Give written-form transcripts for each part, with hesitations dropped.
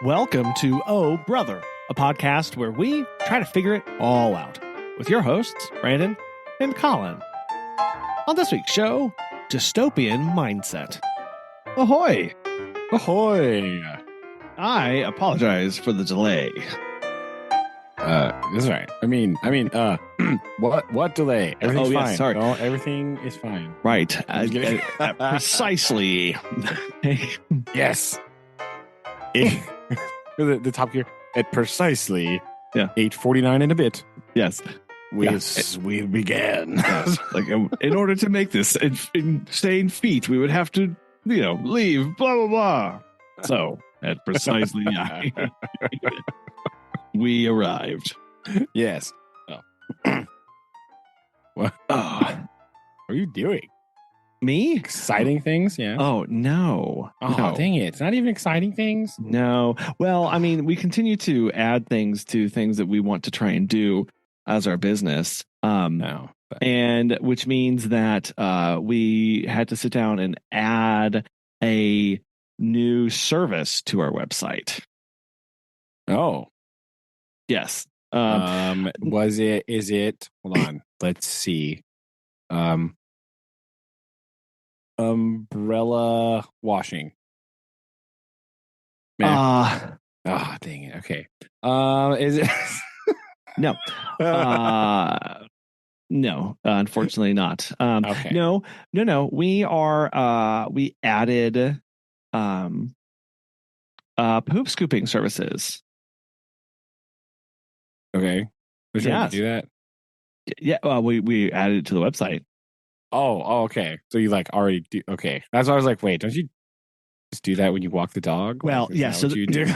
Welcome to Oh Brother, a podcast where we try to figure it all out with your hosts, Brandon and Colin. On this week's show, Dystopian Mindset. Ahoy! Ahoy! I apologize for the delay. That's right. I mean, what delay? Everything's fine. Sorry. No, everything is fine. Right. Precisely. Yes. The top gear at precisely 8:49 and a bit. Yes. We began. Yes. Like, in order to make this insane feat, we would have to, leave, blah, blah, blah. So, at precisely we arrived. Yes. Oh. What are you doing? Me? Exciting things? Yeah. Oh, no. Oh, dang it. It's not even exciting things? No. Well, I mean, we continue to add things to things that we want to try and do as our business. No. And which means that we had to sit down and add a new service to our website. Oh. Yes. Is it, hold on, let's see. Umbrella washing. Dang it. Okay. Is it? No. No, unfortunately not. Okay. No. We added poop scooping services. Okay. We're trying to do that. Yeah. Well, we added it to the website. Oh, okay. So you already do. Okay. That's why I was like, wait, don't you just do that when you walk the dog? Well, yeah. So you do. Is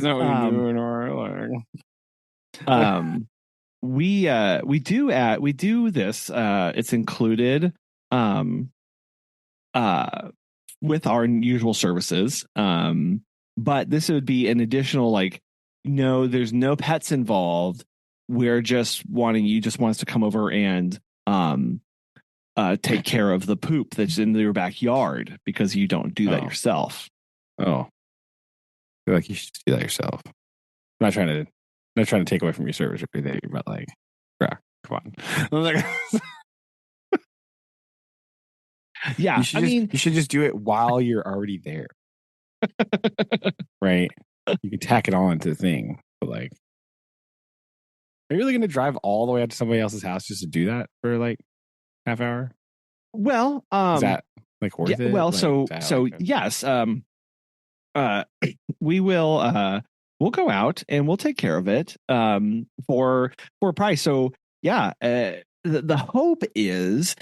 that what you do in our we do this. It's included with our usual services. But this would be an additional there's no pets involved. We're just want us to come over and take care of the poop that's in your backyard because you don't do that yourself. Oh, I feel like you should do that yourself. I'm not trying to take away from your service or anything, but come on. Yeah, you should just do it while you're already there. Right? You can tack it on to the thing, but are you really going to drive all the way out to somebody else's house just to do that for half hour? Well, is that worth it? Well, yes. We will. We'll go out and we'll take care of it for a price. So yeah, the hope is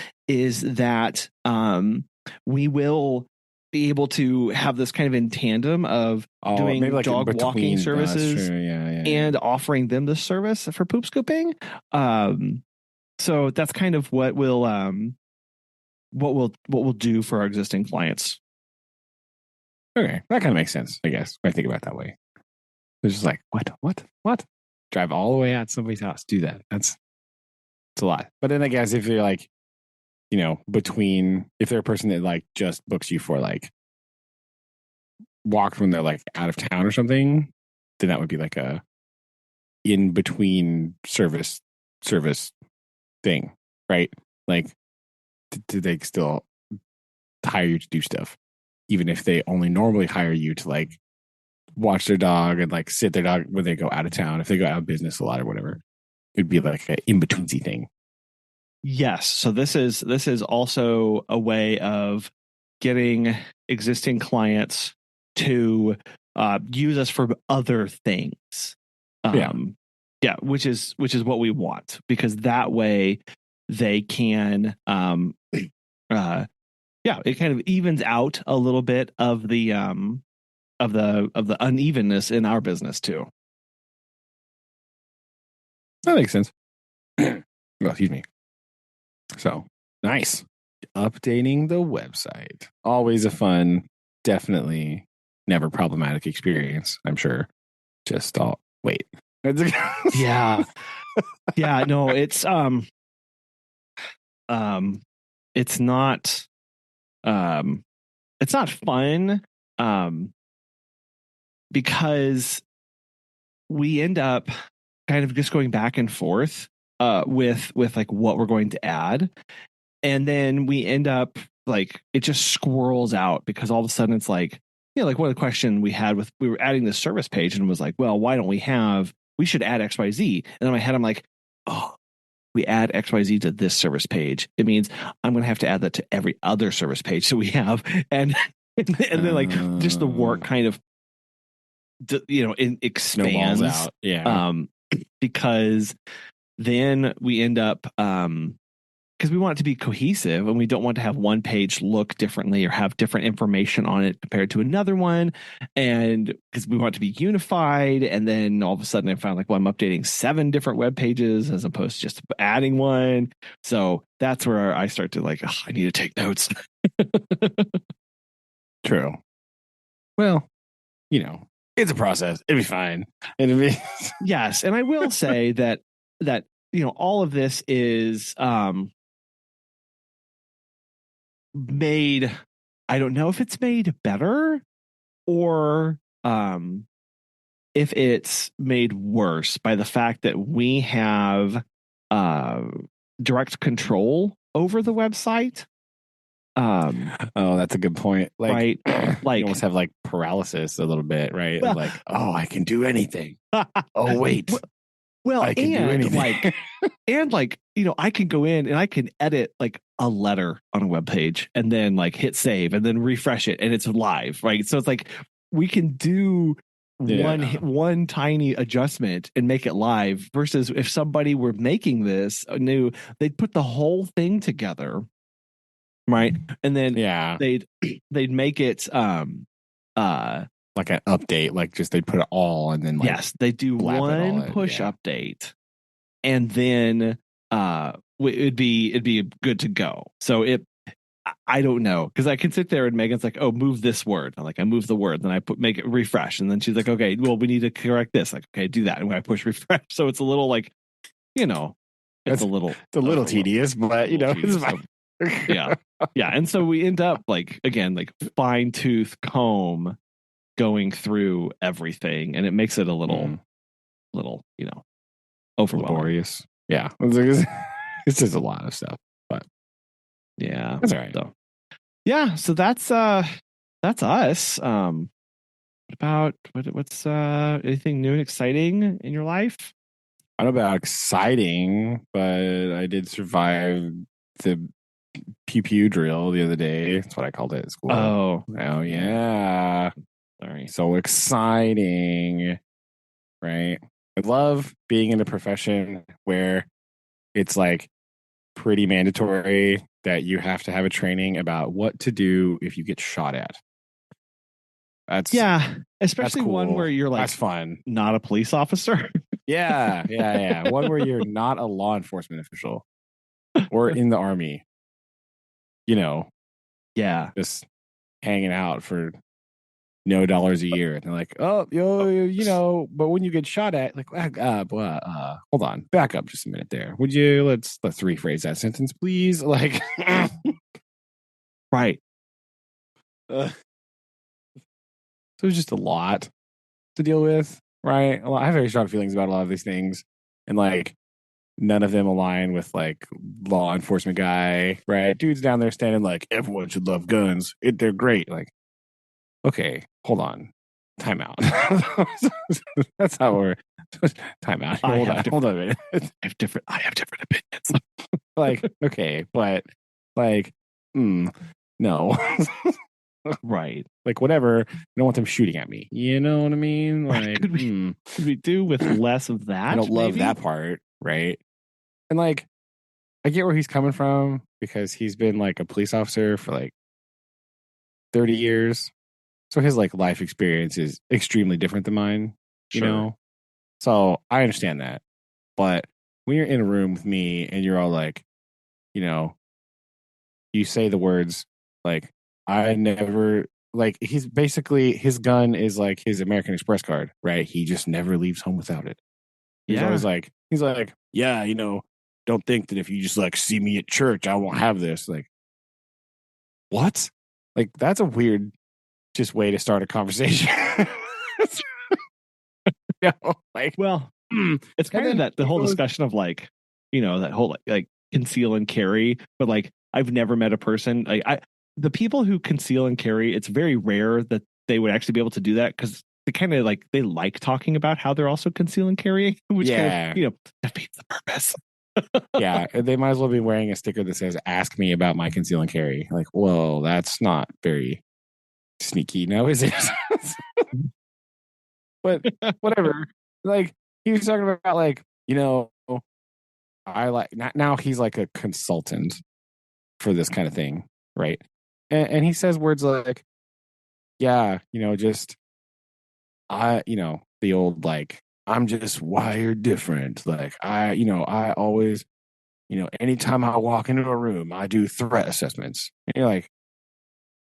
that we will be able to have this kind of in tandem of doing dog walking services and offering them the service for poop scooping. So that's kind of what we'll do for our existing clients. Okay, that kind of makes sense, I guess, when I think about it that way. It's just what? Drive all the way out to somebody's house, do that. It's a lot. But then I guess if you're if they're a person that just books you for walks when they're out of town or something, then that would be a in between service thing, right? Do they still hire you to do stuff, even if they only normally hire you to watch their dog and sit their dog when they go out of town, if they go out of business a lot or whatever? It'd be an in-betweensy thing. Yes. So this is also a way of getting existing clients to use us for other things. Which is what we want, because that way they can it kind of evens out a little bit of the unevenness in our business too. That makes sense. Well, excuse me. So nice. Updating the website. Always a fun, definitely never problematic experience, I'm sure. Just wait. Yeah. Yeah, no, it's not fun. because we end up kind of just going back and forth with like what we're going to add, and then we end up like it just squirrels out because all of a sudden it's like, like one of the question we had with we were adding this service page and was like, well, why don't we should add XYZ. And in my head I'm like, oh, we add XYZ to this service page, it means I'm going to have to add that to every other service page so we have. And and then like just the work kind of snowballs expands out. Yeah. because then we end up because we want it to be cohesive and we don't want to have one page look differently or have different information on it compared to another one, and because we want it to be unified. And then all of a sudden I found like, well, I'm updating 7 different web pages as opposed to just adding one. So that's where I start to like, I need to take notes. True. Well, it's a process. It'll be fine. It'll be yes. And I will say that all of this is made, I don't know if it's made better or if it's made worse by the fact that we have direct control over the website. Oh, that's a good point. Like, right? Like you almost have like paralysis a little bit, right? Well, like, oh, I can do anything. Oh, wait. Well, I can do anything. I can go in and I can edit like a letter on a web page and then like hit save and then refresh it and it's live, right? So it's like we can do one tiny adjustment and make it live, versus if somebody were making this new, they'd put the whole thing together, right? And then they'd make it like an update, like just they put it all and then like yes, they do one push update and then it'd be good to go. So I don't know, because I can sit there and Megan's like, oh, move this word. I'm like, I move the word, then I make it refresh, and then she's like, okay, well, we need to correct this. Like, okay, do that, and when I push refresh, so it's a little like, it's a little tedious, but it's fine. yeah, and so we end up like again like fine tooth comb going through everything, and it makes it a little overwhelming. Laborious. Yeah, it's just a lot of stuff, but yeah, that's all right. So, yeah, so that's us. What about what's anything new and exciting in your life? I don't know about exciting, but I did survive the pew pew drill the other day. That's what I called it at school. Oh yeah. Sorry. So exciting, right? I love being in a profession where it's like pretty mandatory that you have to have a training about what to do if you get shot at. Especially cool. One where you're like, that's fun. Not a police officer. Yeah. One where you're not a law enforcement official or in the army. Just hanging out for no dollars a year, and they're like, oh, but when you get shot at, like, hold on, back up just a minute there, would you? Let's rephrase that sentence, please. Like, right. So it's just a lot to deal with, right? I have very strong feelings about a lot of these things, and like none of them align with like law enforcement guy, right? Dude's down there standing like, everyone should love guns. They're great. Like, okay, hold on. Time out. That's how we're time out. Hold on a minute. I have different opinions. Like, okay, but like, no. Right. Like, whatever. I don't want them shooting at me. You know what I mean? Like, could we do with less of that? I don't love that part, right? And like, I get where he's coming from because he's been like a police officer for like 30 years. So his like life experience is extremely different than mine, you know? So I understand that. But when you're in a room with me and you're all like, you say the words like, I never, like, he's basically, his gun is like his American Express card, right? He just never leaves home without it. He's always like, yeah, don't think that if you just like see me at church, I won't have this. Like, what? Like, that's a weird just way to start a conversation. Like, Well, and it's kind of then that the he whole goes, discussion of like, that whole like conceal and carry, but like I've never met a person like the people who conceal and carry, it's very rare that they would actually be able to do that because they kind of like they like talking about how they're also conceal and carrying, which kind of, yeah, defeats the purpose. yeah, they might as well be wearing a sticker that says "Ask me about my conceal and carry." Like, well, that's not very sneaky, now is it? But whatever. Like, he was talking about like, I like now he's like a consultant for this kind of thing, right? And he says words like, yeah, just the old like, I'm just wired different. Like I always, anytime I walk into a room, I do threat assessments. And you're like,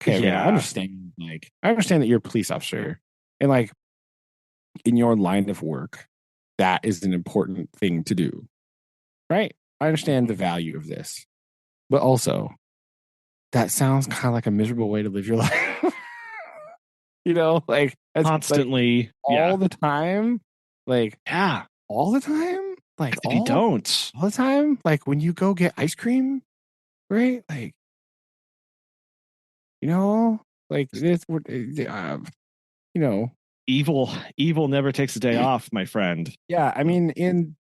okay, man, I Yeah. understand. Like, I understand that you're a police officer, and like in your line of work, that is an important thing to do, right? I understand the value of this, but also that sounds kind of like a miserable way to live your life. Like as like Constantly. all Yeah. the time, like Yeah. all the time, like If you don't. all the time, like when you go get ice cream, right? Like like this, you know, Evil never takes a day off, my friend. yeah. I mean, in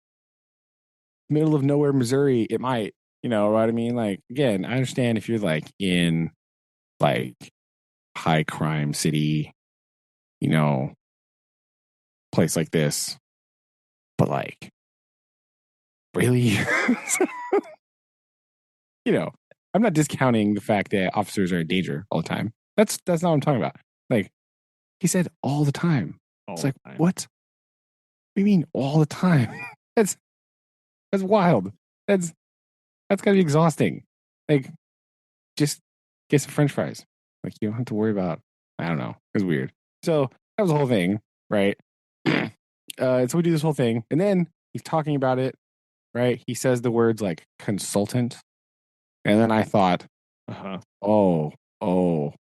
middle of nowhere, Missouri, it might, what I mean. Like again, I understand if you're like in like high crime city, you know, place like this, but like really, I'm not discounting the fact that officers are in danger all the time. That's not what I'm talking about. Like he said, all the time. It's All like, the time. what? What do you mean all the time? that's that's wild. That's gotta be exhausting. Like, just get some French fries. Like you don't have to worry about. I don't know. It was weird. So that was the whole thing, right? So we do this whole thing, and then he's talking about it, right? He says the words like consultant, and then I thought, Uh-huh.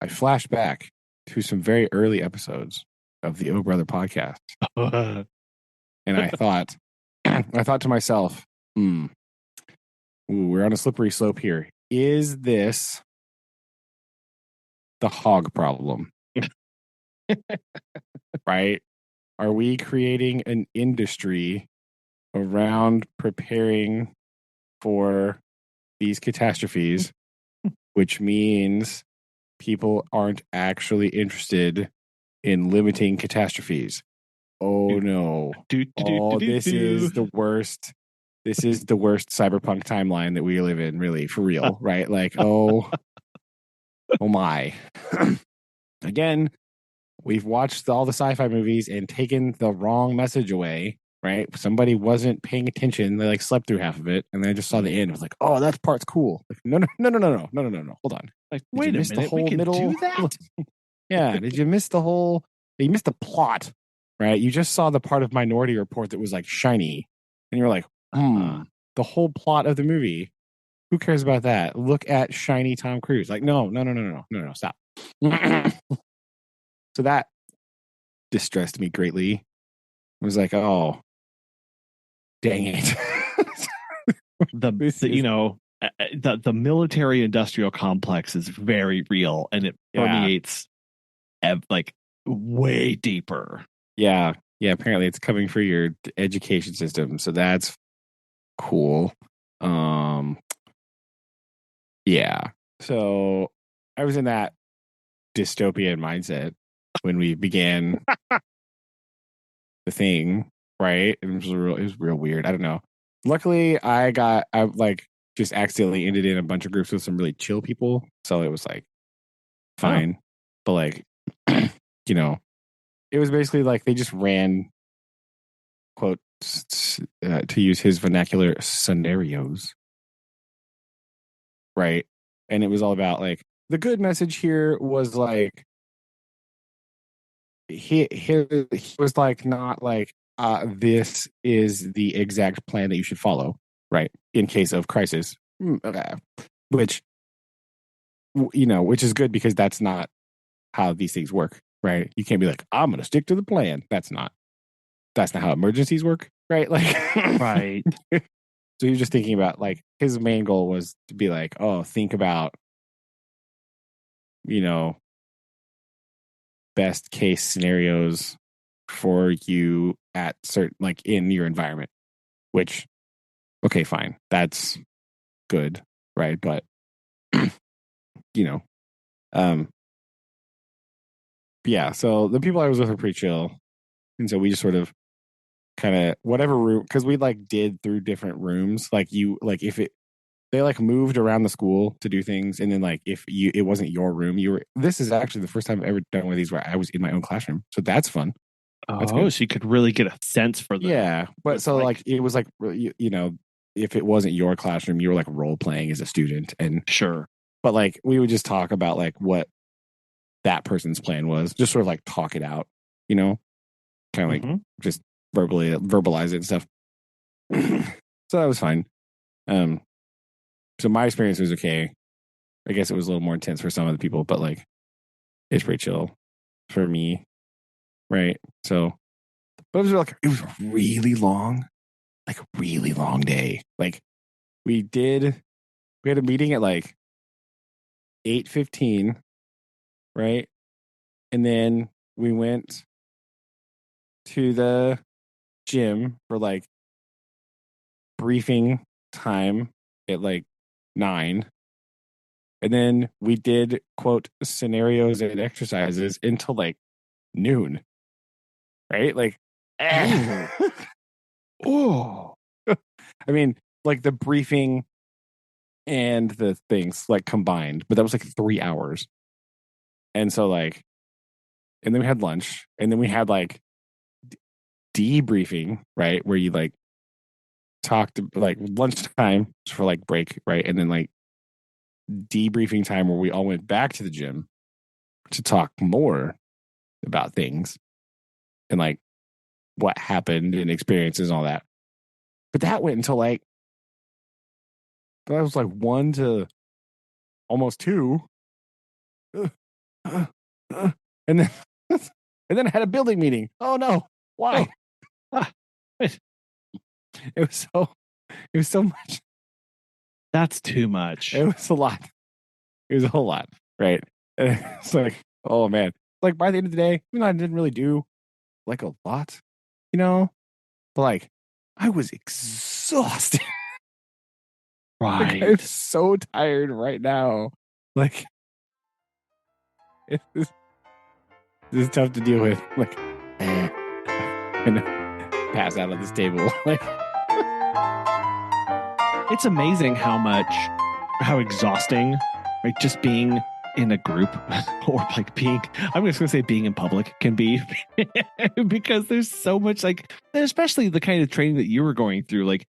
I flashed back to some very early episodes of the Oh Brother podcast, and I thought, I thought to myself, we're on a slippery slope here. Is this the hog problem? Right? Are we creating an industry around preparing for these catastrophes, which means people aren't actually interested in limiting catastrophes? Oh no. Oh, this is the worst. This is the worst cyberpunk timeline that we live in, really, for real, right? Like, oh my. Again, we've watched all the sci-fi movies and taken the wrong message away, right? Somebody wasn't paying attention. They like slept through half of it, and then I just saw the end. It was like, oh, that part's cool. Like, no. Hold on. Like, Did you wait a miss the minute, we whole could middle? do that? Yeah. Did you miss the whole? You missed the plot, right? You just saw the part of Minority Report that was like shiny, and you're like, the whole plot of the movie. Who cares about that? Look at shiny Tom Cruise. Like, no, stop. So that distressed me greatly. I was like, oh, dang it. The military industrial complex is very real, and it permeates like way deeper. Yeah. Apparently it's coming for your education system, so that's cool. Yeah. So I was in that dystopian mindset when we began the thing, right? And it was real weird. I don't know. Luckily, I like just accidentally ended in a bunch of groups with some really chill people, so it was like fine. But like, it was basically like they just ran quote to use his vernacular scenarios, right? And it was all about like the good message here was like he was like not like this is the exact plan that you should follow, right? In case of crisis, which which is good because that's not how these things work, right? You can't be like, I'm going to stick to the plan. That's not. that's not how emergencies work, right? Like, Right. so he was just thinking about like his main goal was to be like, oh, think about, you know, best case scenarios for you at certain like in your environment, which okay, fine. That's good, right? But you know, um yeah, so the people I was with were pretty chill. And so we just sort of kind of whatever room because we like did through different rooms. Like you like if it they like moved around the school to do things and then like if you it wasn't your room, you were this is actually the first time I've ever done one of these where I was in my own classroom. So that's fun. That's Oh, good. so you could really get a sense for Yeah. what But it's so like. like it was like you know, if it wasn't your classroom, you were like role playing as a student and Sure. but like we would just talk about like what that person's plan was, just sort of like talk it out, you know, kind of like Hmm. just verbalize it and stuff. So that was fine. Um, so my experience was okay. I guess it was a little more intense for some of the people, but like it's pretty chill for me, right? So, but it was really long, like a really long day. Like we did, we had a meeting at like 8:15, right? And then we went to the gym for like briefing time at like 9. And then we did quote scenarios and exercises until like noon, right? Like, Ooh. oh, I mean, like the briefing and the things like combined, but that was like 3 hours. And so, like, and then we had lunch, and then we had like debriefing, right? Where you like talked like lunchtime for like break, right? And then like debriefing time where we all went back to the gym to talk more about things and like what happened and experiences and all that. But that went until like that was like 1 to almost 2. And then and then I had a building meeting. Oh no. Oh, Why? ah, wait, It was so it was so much. that's too It much. was a lot. It was a whole lot. Right. And it's like, oh man. Like by the end of the day, I didn't really do like a lot, you know? But like I was exhausted. Like I'm Right. so tired right now. Like it's this is tough to deal with. Like, and pass out on this table. Like, It's amazing how exhausting, right? Just being in a group or like I'm just gonna say being in public can be because there's so much like, especially the kind of training that you were going through. Like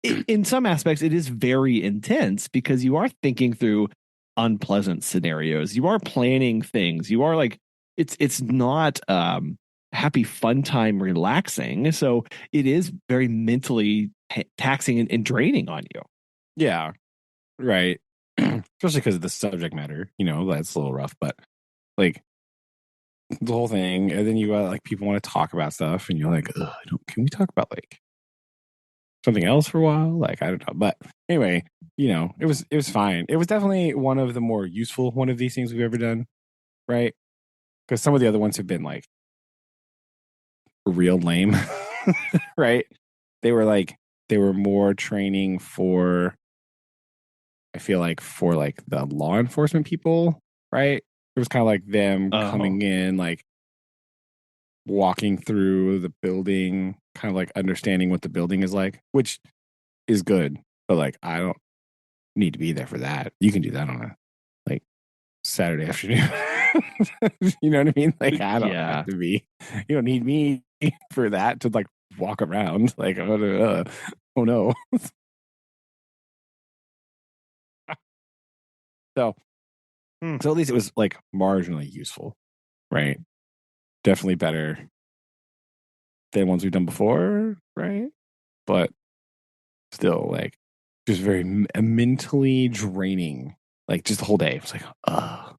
in some aspects, it is very intense because you are thinking through unpleasant scenarios. You are planning things. You are like, it's not happy fun time relaxing. So it is very mentally taxing and draining on you. yeah, right. Especially because of the subject matter, that's a little rough. But like the whole thing, and then you got like people want to talk about stuff, and you're like, ugh, can we talk about like something else for a while? Like I don't know. But anyway, it was fine. It was definitely one of the more useful one of these things we've ever done, right? Because some of the other ones have been like real lame, right? They were like they were more training for I feel like for like the law enforcement people, right? It was kind of like them Oh, coming in, like walking through the building, kind of like understanding what the building is like, which is good. But like I don't need to be there for that. You can do that on a like Saturday afternoon. You know what I mean? Like I don't have yeah. to be. You don't need me for that to like walk around. Like oh no. So Hmm. so at least it was like marginally useful, right? Definitely better than ones we've done before, right? But still, like, just very mentally draining. Like, just the whole day. It's like, oh,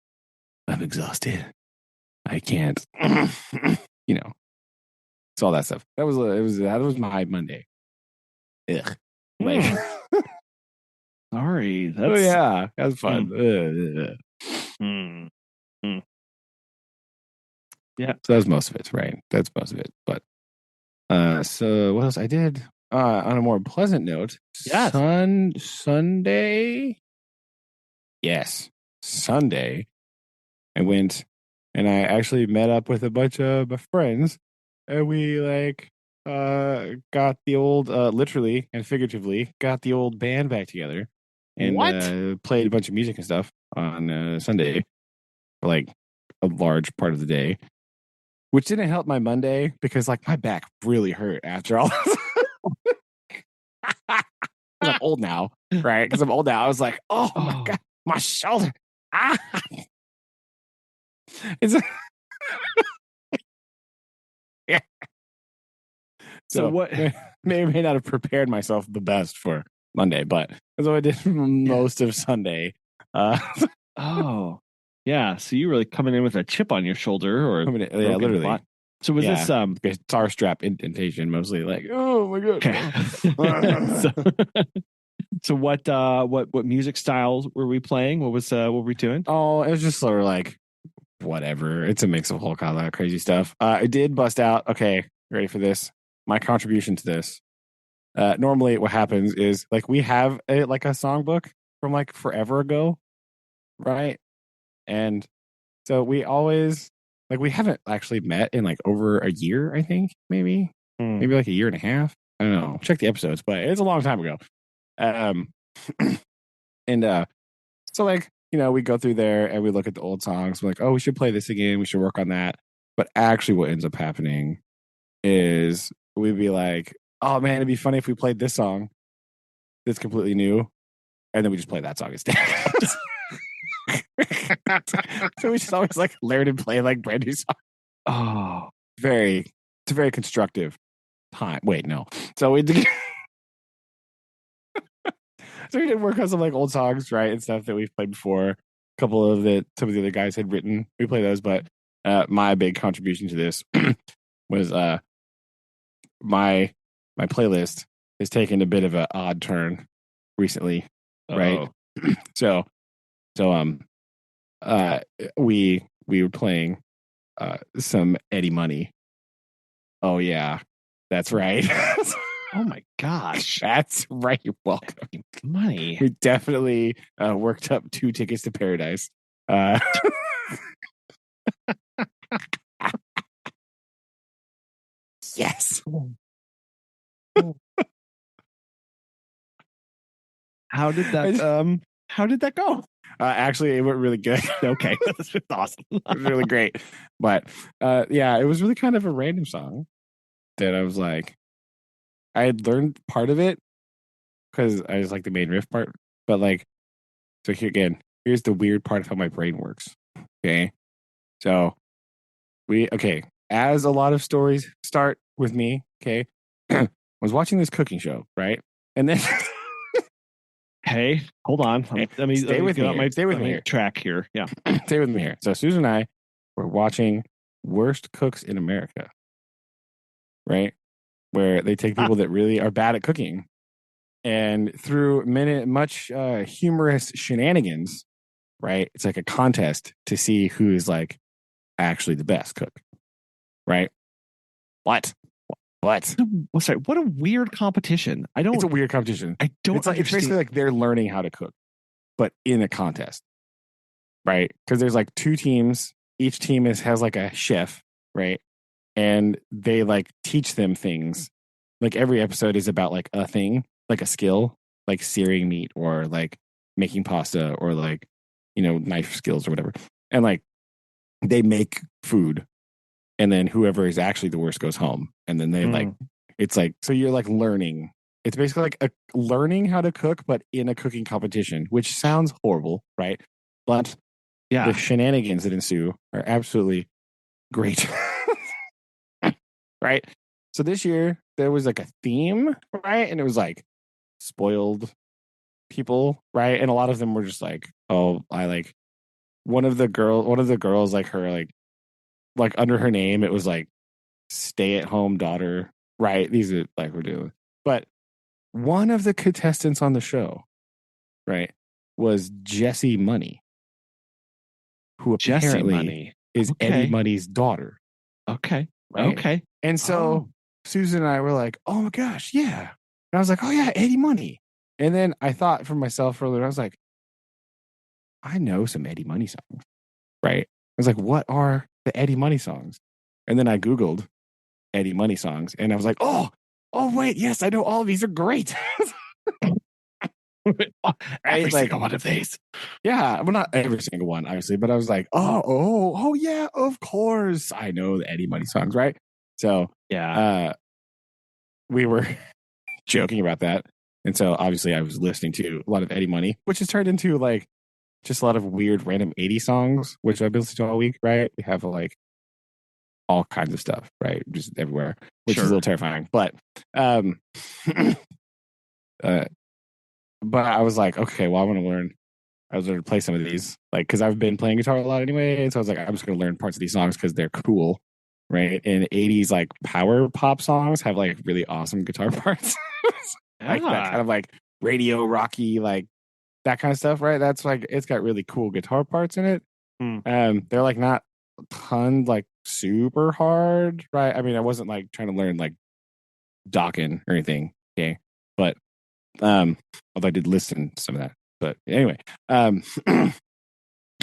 I'm exhausted. I can't, you know. It's all that stuff. That was my Monday. Ugh. Like, Hmm. Sorry, oh that's yeah, that was fun. hmm. Hmm. Yeah. So that's most of it, right? That's most of it. But so what else I did? On a more pleasant note, Yes. Sunday. Yes, Sunday. I went and I actually met up with a bunch of my friends, and we like got the old literally and figuratively got the old band back together and What? played a bunch of music and stuff on Sunday for like a large part of the day, which didn't help my Monday because like my back really hurt after all. Because I'm old now, right? Because I'm old now. I was like, oh my Oh. god, my shoulder. Ah, it's yeah. So So what? may or may not have prepared myself the best for Monday, but that's what I did Yeah. most of Sunday. Uh, Oh. Yeah. So you really coming in with a chip on your shoulder or I mean, yeah, broken literally, spot. So was yeah, this guitar strap indentation mostly. Like, oh my okay? god. so, so what music styles were we playing? What were we doing? Oh, it was just sort of like whatever. It's a mix of a whole kind of crazy stuff. I did bust out. Okay, ready for this? My contribution to this. Normally, what happens is like we have like a songbook from like forever ago, right? And so we always like we haven't actually met in like over a year, I think, Hmm. maybe like a year and a half. I don't know. Check the episodes, but it's a long time ago. Um, and so like we go through there and we look at the old songs. We're like, oh, we should play this again. We should work on that. But actually, what ends up happening is we'd be like, oh man, it'd be funny if we played this song that's completely new, and then we just play that song instead. So we just always like learn and play like brand new songs. Oh. It's a very constructive time. Wait, no. So we did. So we did work on some like old songs, right, and stuff that we've played before. A couple of that some of the other guys had written. We play those, but my big contribution to this was my my playlist has taken a bit of an odd turn recently, right? Oh. So so uh we were playing some Eddie Money. Oh yeah, that's right. Oh my gosh. That's right. You're welcome. Money. We definitely worked up 2 tickets to paradise. Uh, yes. How did I that just- how did that go? Actually, it went really good. Okay. That's just awesome. It was really great. But yeah, it was really kind of a random song that I was like, I had learned part of it because I was like the main riff part. But like, so here again, here's the weird part of how my brain works. Okay. So okay, as a lot of stories start with me, okay, I was watching this cooking show, right? And then Hey, hold on. Let stay me with get me out here. my Stay with let me me here. track here. Yeah. Stay with me here. So Susan and I were watching Worst Cooks in America, right? Where they take Ah, people that really are bad at cooking and through much humorous shenanigans, right? It's like a contest to see who is like actually the best cook, right? What? What? sorry, what a weird competition. It's a weird competition. I don't It's like it's understand. basically like they're learning how to cook, but in a contest, right? Because there's like 2 teams. Each team has like a chef, right? And they like teach them things. Like every episode is about like a thing, like a skill, like searing meat or like making pasta or like knife skills or whatever. And like they make food, and then whoever is actually the worst goes home, and then they like Mm, it's like so you're like learning. It's basically like a learning how to cook, but in a cooking competition, which sounds horrible, right? But the yeah. shenanigans that ensue are absolutely great. Right? So this year there was like a theme, right? And it was like spoiled people, right? And a lot of them were just like, oh, I like one of the girls like her like under her name, it was like stay-at-home daughter, right? These are like we're doing. But one of the contestants on the show, right, was Jessie Money, who Jesse apparently Money. is Eddie Okay. Money's daughter, Okay. right? Okay. And so Oh, Susan and I were like, "Oh my gosh, yeah!" And I was like, "Oh yeah, Eddie Money." And then I thought for myself for a little. I was like, "I know some Eddie Money songs, right?" I was like, "What are the Eddie Money songs?" And then I Googled Eddie Money songs, and I was like, "Oh wait, yes, I know all of these are great." every Right? Like, single one of these. yeah, well, not every single one, obviously, but I was like, oh, yeah, of course, I know the Eddie Money songs, right? So, Yeah. uh, we were joking about that, and so obviously, I was listening to a lot of Eddie Money, which has turned into like just a lot of weird random 80s songs, which I've been listening to all week, right? We have like all kinds of stuff, right? Just everywhere, which is a little Sure. terrifying. Um, uh, but I was like, okay, well, I want to learn. I was going to play some of these, like, because I've been playing guitar a lot anyway. And so I was like, I'm just going to learn parts of these songs because they're cool, right? And 80s, like, power pop songs have, like, really awesome guitar parts. Like, that kind Yeah. of, like, radio rocky, like, that kind of stuff, right? That's, like, it's got really cool guitar parts in it. Hmm. They're, like, not ton, like, super hard, right? I mean, I wasn't, like, trying to learn, like, Dokken or anything, okay? But, although I did listen to some of that. But anyway, I'm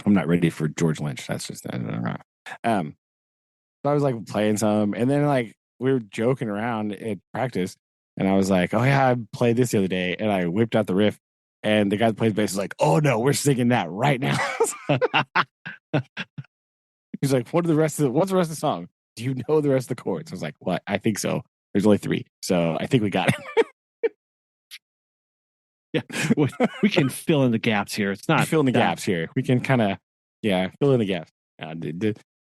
not ready for George Lynch. That's just um. So I was like playing some, and then like we were joking around at practice, and I was like, "Oh yeah, I played this the other day," and I whipped out the riff, and the guy that plays bass is like, "Oh no, we're singing that right now." He's like, What's the rest of the song? Do you know the rest of the chords?" I was like, "What? I think so. There's only 3, so I think we got Yeah. it." We can fill in the gaps here. It's not Fill in the that. gaps here. We can kind of, yeah, fill in the gaps.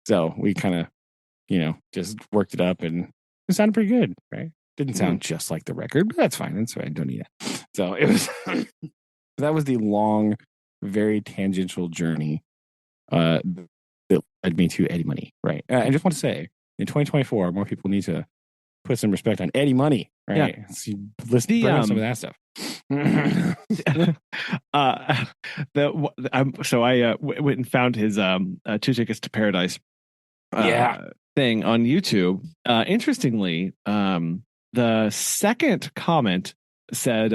So we kind of, just worked it up, and it sounded pretty good, right? Didn't sound just like the record, but that's fine. That's fine. I don't need that. So it was, that was the long, very tangential journey that led me to Eddie Money, right? I just want to say, in 2024, more people need to put some respect on Eddie Money, Yeah. right? So let's The bring up some of that stuff. so I went and found his 2 Tickets to Paradise Yeah. thing on YouTube. Interestingly, the second comment said,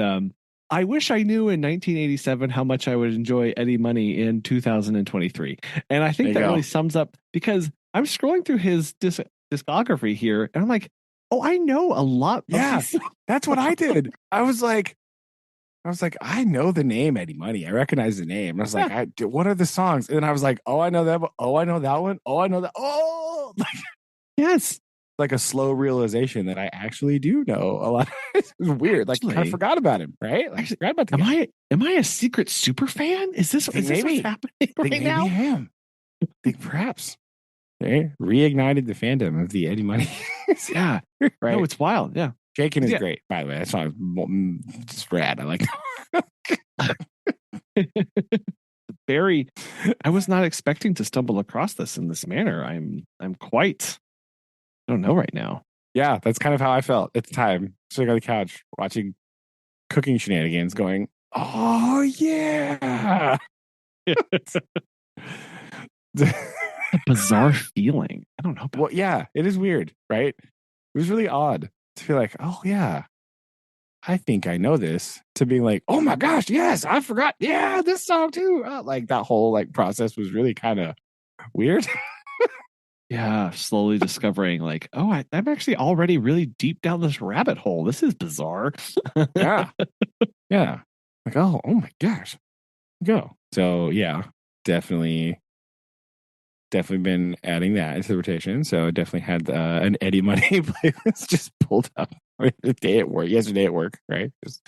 "I wish I knew in 1987 how much I would enjoy Eddie Money in 2023," and I There think you that go. really sums up because I'm scrolling through his discography here, and I'm like, "Oh, I know a lot of Yeah. these." That's what I did. I was like, I know the name Eddie Money. I recognize the name. I was like, Yeah. what are the songs? And then I was like, oh, I know that. Oh, I know that one. Oh, I know that. Oh, Yes. like a slow realization that I actually do know a lot. It's weird. Like, kind of Actually, forgot about him, right? Like, actually, forgot about the am guy. I a secret super fan? I think Is this what's maybe, happening I think right maybe I now? am. I think perhaps reignited the fandom of the Eddie Money. Yeah. No, Right. it's wild. Yeah. Shaken is Yeah. great, by the way. That song is just rad. I like Very. I was not expecting to stumble across this in this manner. I'm quite. I don't know right now. Yeah, that's kind of how I felt at the time, sitting on the couch watching cooking shenanigans, going, "Oh yeah." It's a bizarre feeling. I don't know about Well, yeah, it is weird, right? It was really odd to feel like, "Oh yeah, I think I know this," to being like, "Oh my gosh, yes, I forgot. Yeah, this song too." Like that whole like process was really kind of weird. Yeah, slowly discovering like, oh, I'm actually already really deep down this rabbit hole. This is bizarre. Yeah, yeah. Like, oh my gosh, go. So yeah, definitely been adding that into the rotation. So definitely had an Eddie Money playlist just pulled up the day at work, yesterday at work, right? Just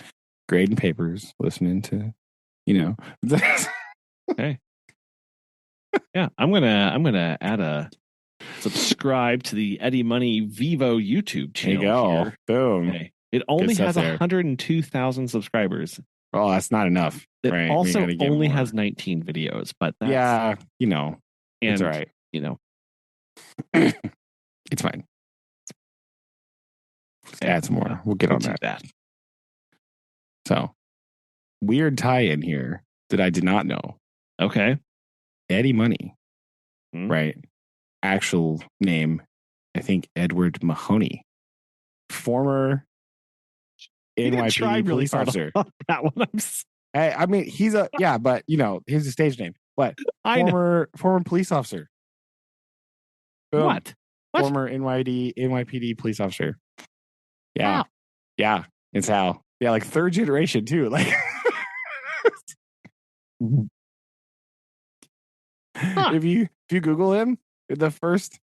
grading papers, listening to, you know. Okay. Yeah, I'm gonna add a subscribe to the Eddie Money Vivo YouTube There you channel go. here. Boom. Okay. It Good only stuff has there. 102,000 subscribers. Oh, that's not enough, It right? We got also to get only more. has 19 videos, but that's Yeah, it's all and right. you know, It's fine. Just add some more. We'll get on that. So, weird tie-in here that I did not know. Okay. Eddie Money, Hmm. right? Actual name, I think Edward Mahoney, former NYPD police officer. That one. I mean, he's but here's the stage name. But I know. former police officer. Boom. What? Former NYPD police officer. Yeah. Wow. Yeah. It's Hal. Yeah, like third generation too. Like if you Google him, the first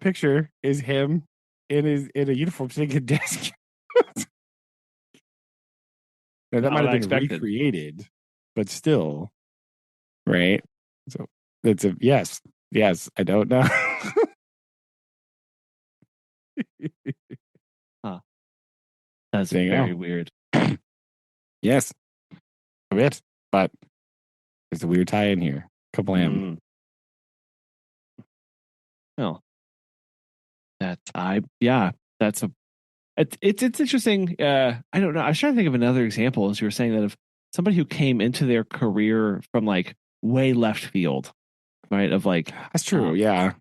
picture is him in a uniform sitting at a desk. Now, that might have been recreated, but still, right? So it's a yes. I don't know. Huh. That's very weird. Yes, a bit, but there's a weird tie in here. Couple M. Well, that's it's interesting. I don't know. I was trying to think of another example as you were saying that of somebody who came into their career from like way left field, right? Of like that's true. Yeah.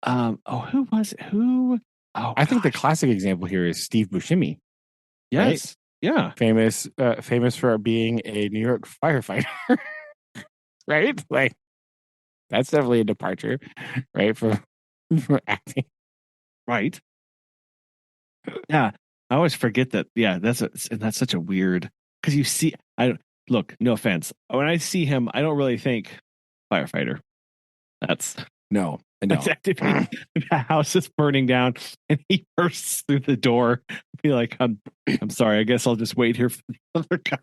Who was it? Who? Oh, I think the classic example here is Steve Buscemi. Yes. Right? Yeah. Famous for being a New York firefighter. Right? Like that's definitely a departure, right? For acting. Right. Yeah. I always forget that. Yeah, that's such a weird because you see look, no offense. When I see him, I don't really think firefighter. That's no. The house is burning down and he bursts through the door. Be like, I'm sorry. I guess I'll just wait here for the other guy.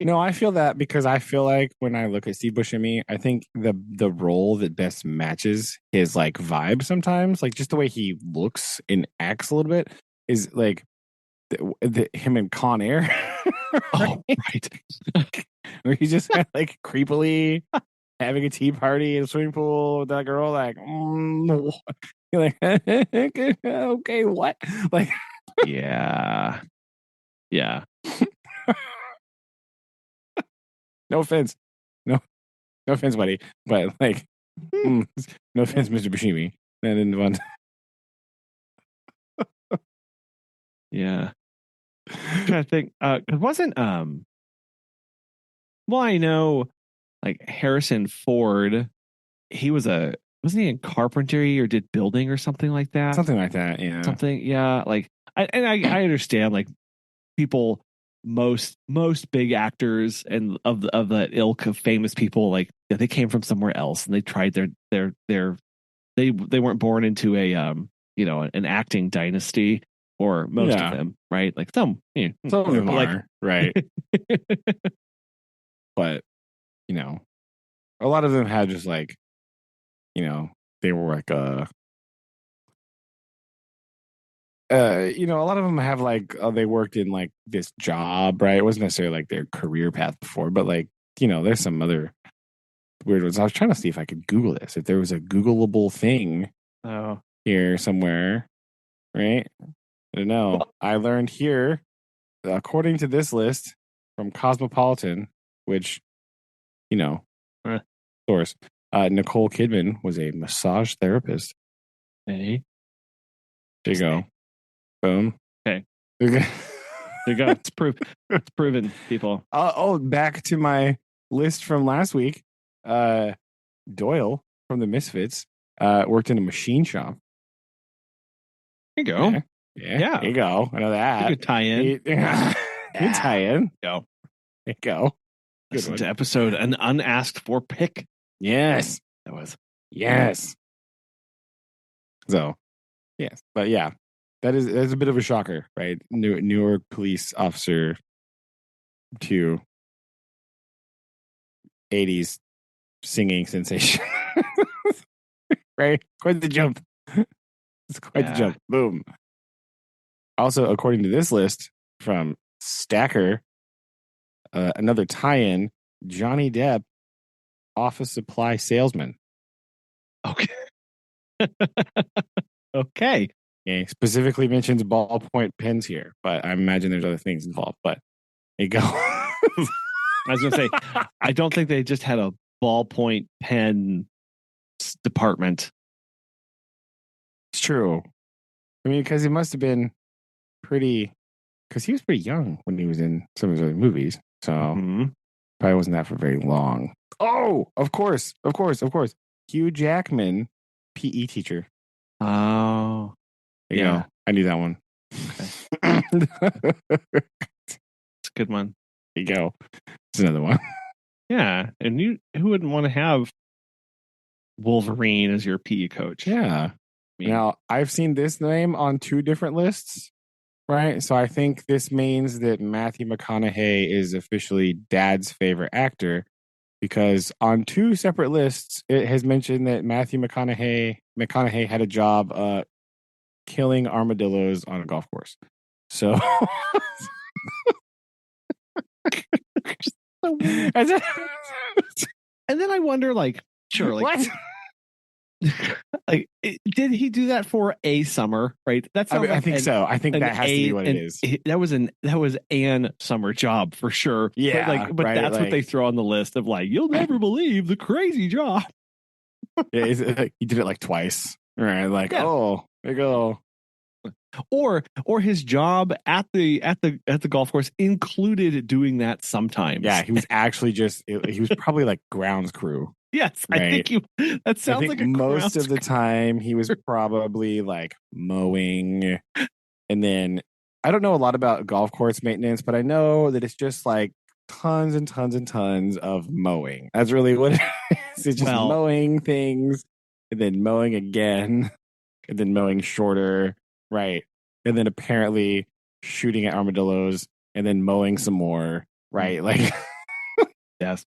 No, I feel that because I feel like when I look at Steve Buscemi, I think the role that best matches his like vibe sometimes, like just the way he looks and acts a little bit, is like him in Con Air. Right? Oh, right. Where he's just like creepily having a tea party in a swimming pool with that girl, like, you're like, okay, what? Like, yeah. No offense, no offense, buddy, but like, no offense, Mr. Buscemi. That didn't want. Yeah. I'm trying to think. It wasn't well, I know like Harrison Ford, wasn't he in carpentry or did building or something like that? Something like that, yeah. Something, yeah. Like I understand like people, most big actors and of that ilk of famous people, like they came from somewhere else and they tried they weren't born into a an acting dynasty, or most of them, right? Like some of them are, right. But a lot of them had just like they were like a lot of them have like they worked in like this job, right? It wasn't necessarily like their career path before, but like there's some other weird ones. I was trying to see if I could Google this, if there was a Googleable thing here somewhere, right? I don't know. I learned here, according to this list from Cosmopolitan, which source, Nicole Kidman was a massage therapist. Hey, there you go. Boom. Okay. There you go. It's proof. It's proven, people. Back to my list from last week. Doyle from the Misfits worked in a machine shop. There you go. Yeah. There you go. I know that. Good tie-in. Good tie-in. Go. There you go. Listen to episode an unasked for pick. Yes. That was. Yes. So, yes. But yeah, that's a bit of a shocker, right? New York police officer to 80s singing sensation. Right? Quite the jump. It's quite the jump. Boom. Also, according to this list from Stacker, another tie-in, Johnny Depp, office supply salesman. Okay. Okay. Okay. Specifically mentions ballpoint pens here, but I imagine there's other things involved. But there you go. I was going to say, I don't think they just had a ballpoint pen department. It's true. I mean, because he must have been pretty, because he was pretty young when he was in some of his other movies. So probably wasn't that for very long. Oh, of course. Hugh Jackman, PE teacher. Oh, There you go. I knew that one. Okay. It's a good one. There you go. It's another one. Yeah. And who wouldn't want to have Wolverine as your PE coach? Yeah. Now, I've seen this name on 2 different lists, right? So I think this means that Matthew McConaughey is officially Dad's favorite actor, because on 2 separate lists, it has mentioned that Matthew McConaughey had a job killing armadillos on a golf course. So and then I wonder, like, sure, like, what? Like, did he do that for a summer? Right. That's I think so. I think that has to be what it is. That was an summer job for sure. Yeah, but right, that's what they throw on the list of, like, you'll never believe the crazy job. Yeah, he did it like twice. Right. Like, oh, there you go. Or his job at the golf course included doing that sometimes. Yeah, he was actually he was probably like grounds crew. Yes, right? I think that sounds like most of the time he was probably like mowing. And then I don't know a lot about golf course maintenance, but I know that it's just like tons and tons and tons of mowing. That's really what it is. It's just mowing things and then mowing again and then mowing shorter, right? And then apparently shooting at armadillos and then mowing some more, right? Like, yes.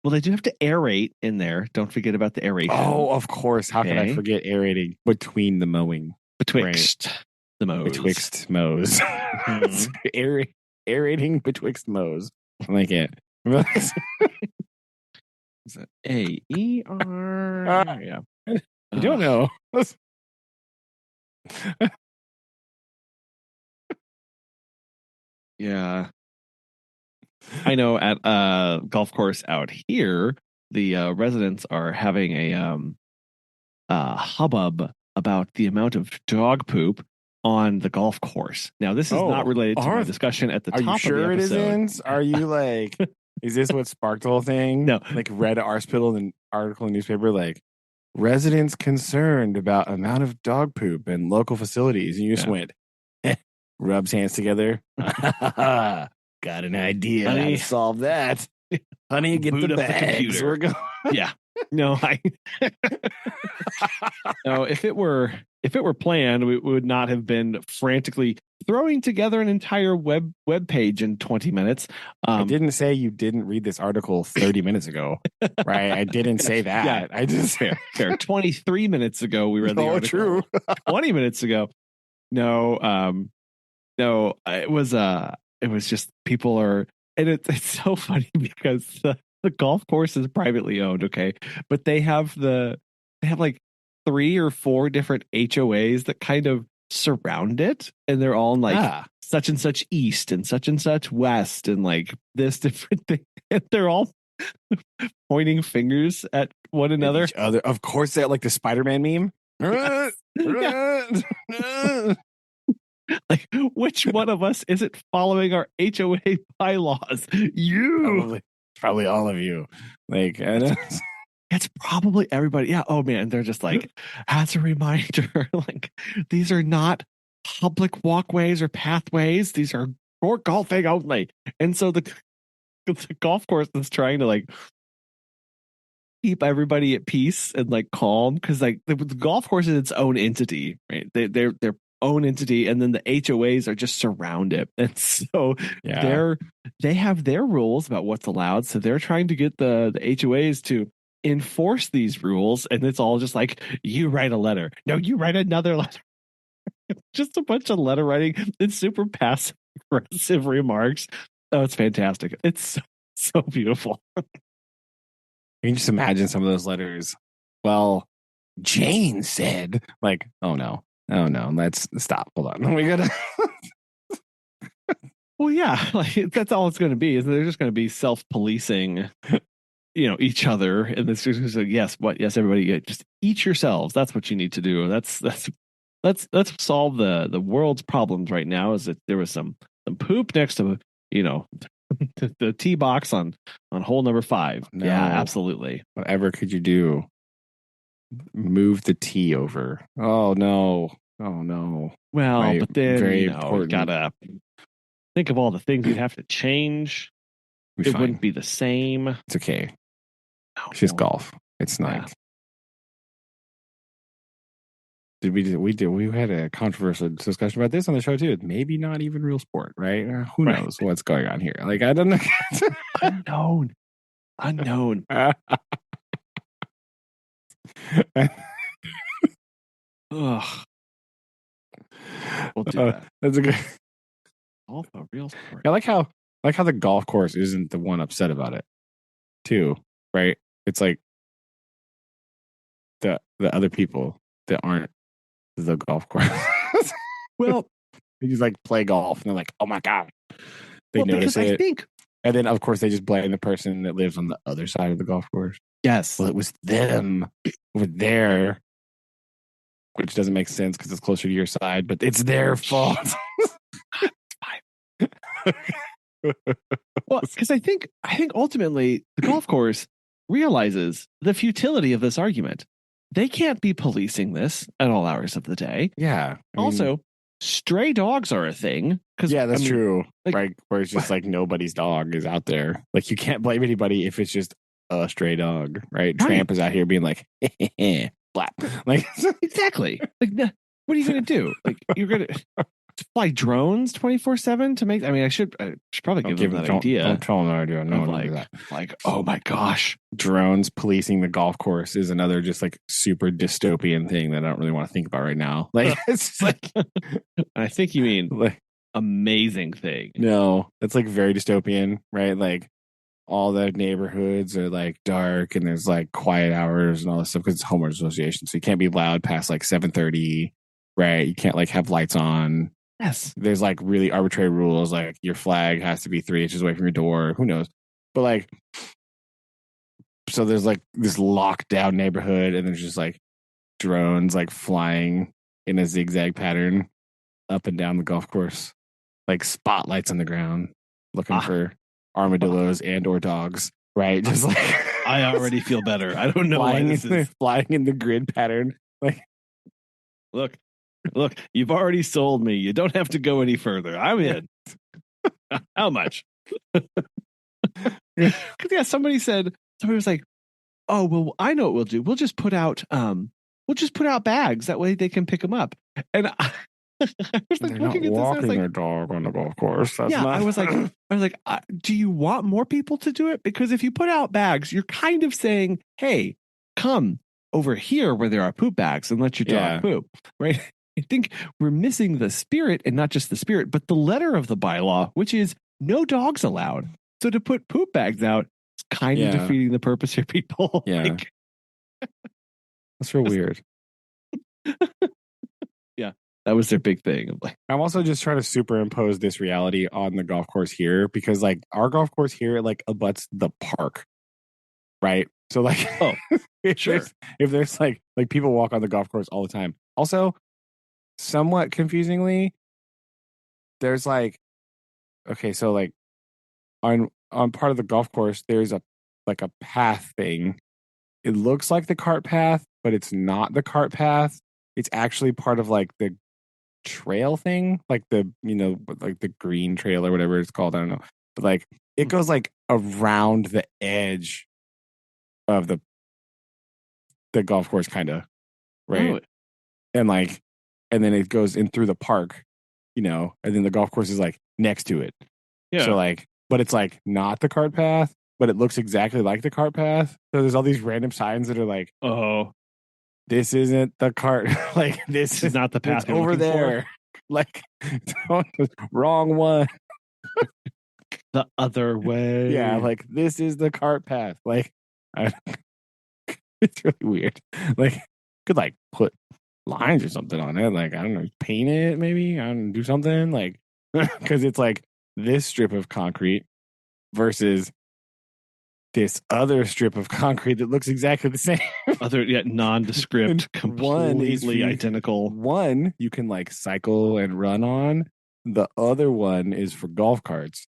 Well, they do have to aerate in there. Don't forget about the aeration. Oh, of course. How can I forget aerating between the mowing? Betwixt the mows. Betwixt mows. Aerating betwixt mows. I like it. Is it AER? Yeah. I don't know. Yeah. I know at a golf course out here, the residents are having a hubbub about the amount of dog poop on the golf course. Now, this is not related to my discussion at the top of the episode. Are you sure it isn't? Are you like, is this what sparked the whole thing? No. Like, read an article in the newspaper, like, residents concerned about amount of dog poop in local facilities. And you just went, rubs hands together. Got an idea how to solve that. Honey, get the bags. We're going. Yeah. No, no, if it were planned, we would not have been frantically throwing together an entire web page in 20 minutes. I didn't say you didn't read this article 30 minutes ago, right? I didn't say that. Yeah, I just fair. 23 minutes ago we read the article. True. 20 minutes ago. No, it was just people are, and it's so funny because the golf course is privately owned, okay, but they have like 3 or 4 different HOAs that kind of surround it, and they're all in like such and such east and such west and like this different thing, and they're all pointing fingers at one another. Each other. Of course, that like the Spider-Man meme. Like, which one of us isn't following our HOA bylaws? You. Probably all of you. Like, it's probably everybody. Yeah. Oh man, they're just like, as a reminder, like, these are not public walkways or pathways. These are for golfing only. And so the golf course is trying to like keep everybody at peace and like calm, because like the golf course is its own entity, right? They're own entity, and then the HOAs are just surround it, and so they have their rules about what's allowed. So they're trying to get the HOAs to enforce these rules, and it's all just like, you write a letter, no, you write another letter. Just a bunch of letter writing and super passive aggressive remarks. Oh, it's fantastic. It's so beautiful. You can just imagine some of those letters. Well, Jane said, like, oh no, let's stop. Hold on, we gotta. Well, yeah, like that's all it's going to be. Is they're just going to be self-policing, each other, and it's just like, yes, yes, everybody, just eat yourselves. That's what you need to do. Let's solve the world's problems right now. Is that there was some poop next to the tee box on hole number 5. No. Yeah, absolutely. Whatever could you do? Move the tee over. Oh no. Oh no. Well, but then very you important. gotta think of all the things you'd have to change. It wouldn't be the same. It's okay. It's just golf. It's not. Yeah. We had a controversial discussion about this on the show too. Maybe not even real sport, right? Who knows what's going on here? Like, I don't know. Unknown. Ugh. We'll do that. That's a good. Golf a real sport. I like how the golf course isn't the one upset about it, too, right? It's like the other people that aren't the golf course. Well, they just like play golf and they're like, oh my god, they notice because it. I think, and then of course they just blame the person that lives on the other side of the golf course. Yes, well, it was them over there, which doesn't make sense because it's closer to your side, but it's their fault. Well, because I think ultimately the golf course realizes the futility of this argument. They can't be policing this at all hours of the day. Yeah. Also, stray dogs are a thing. Yeah, that's true. Like, right. Where it's just like nobody's dog is out there. Like, you can't blame anybody if it's just a stray dog, right? Tramp is out here being like, flap. Like, exactly. Like, what are you going to do? Like, you're going to fly drones 24/7 to make. I mean, I should probably give them that idea. Don't tell them that idea. No, like, oh my gosh, drones policing the golf course is another just like super dystopian thing that I don't really want to think about right now. Like, it's just like, I think you mean like amazing thing. No, it's like very dystopian, right? Like, all the neighborhoods are like dark and there's like quiet hours and all this stuff because it's homeowners association, so you can't be loud past like 7:30, right? You can't like have lights on. Yes. There's like really arbitrary rules, like your flag has to be 3 inches away from your door. Who knows? But like, so there's like this locked down neighborhood and there's just like drones like flying in a zigzag pattern up and down the golf course, like spotlights on the ground looking for armadillos and or dogs, right? Just like, I already feel better. I don't know flying why this is flying in the grid pattern. Like, look, you've already sold me. You don't have to go any further. I'm in. How much? Because somebody was like, oh well, I know what we'll do. We'll just put out bags. That way they can pick them up. And I was like, looking at this, I was like, their dog on the golf course. That's yeah, not... I was like, do you want more people to do it? Because if you put out bags, you're kind of saying, hey, come over here where there are poop bags and let your dog poop, right? I think we're missing the spirit, and not just the spirit, but the letter of the bylaw, which is no dogs allowed. So to put poop bags out, it's kind of defeating the purpose here, people. Yeah. Like, that's real weird. Yeah, that was their big thing. I'm also just trying to superimpose this reality on the golf course here, because like our golf course here like abuts the park, right? So like, oh, sure. If there's like people walk on the golf course all the time. Also, somewhat confusingly, there's like, okay, so like on part of the golf course, there's a path thing. It looks like the cart path, but it's not the cart path. It's actually part of like the trail thing, like the like the green trail or whatever it's called. I don't know, but like it goes like around the edge of the golf course, kind of, right? Oh. And then it goes in through the park, and then the golf course is like next to it. Yeah. So like, but it's like not the cart path, but it looks exactly like the cart path. So there's all these random signs that are like, oh, this isn't the cart. Like, this is not the path over there. Like, wrong one. The other way. Yeah, like this is the cart path. Like, it's really weird. Like, Could like put lines or something on it. Like, I don't know, paint it maybe. I don't know, do something like because it's like this strip of concrete versus this other strip of concrete that looks exactly the same. Other yet And nondescript, one is completely identical. one you can like cycle and run on. The other one is for golf carts.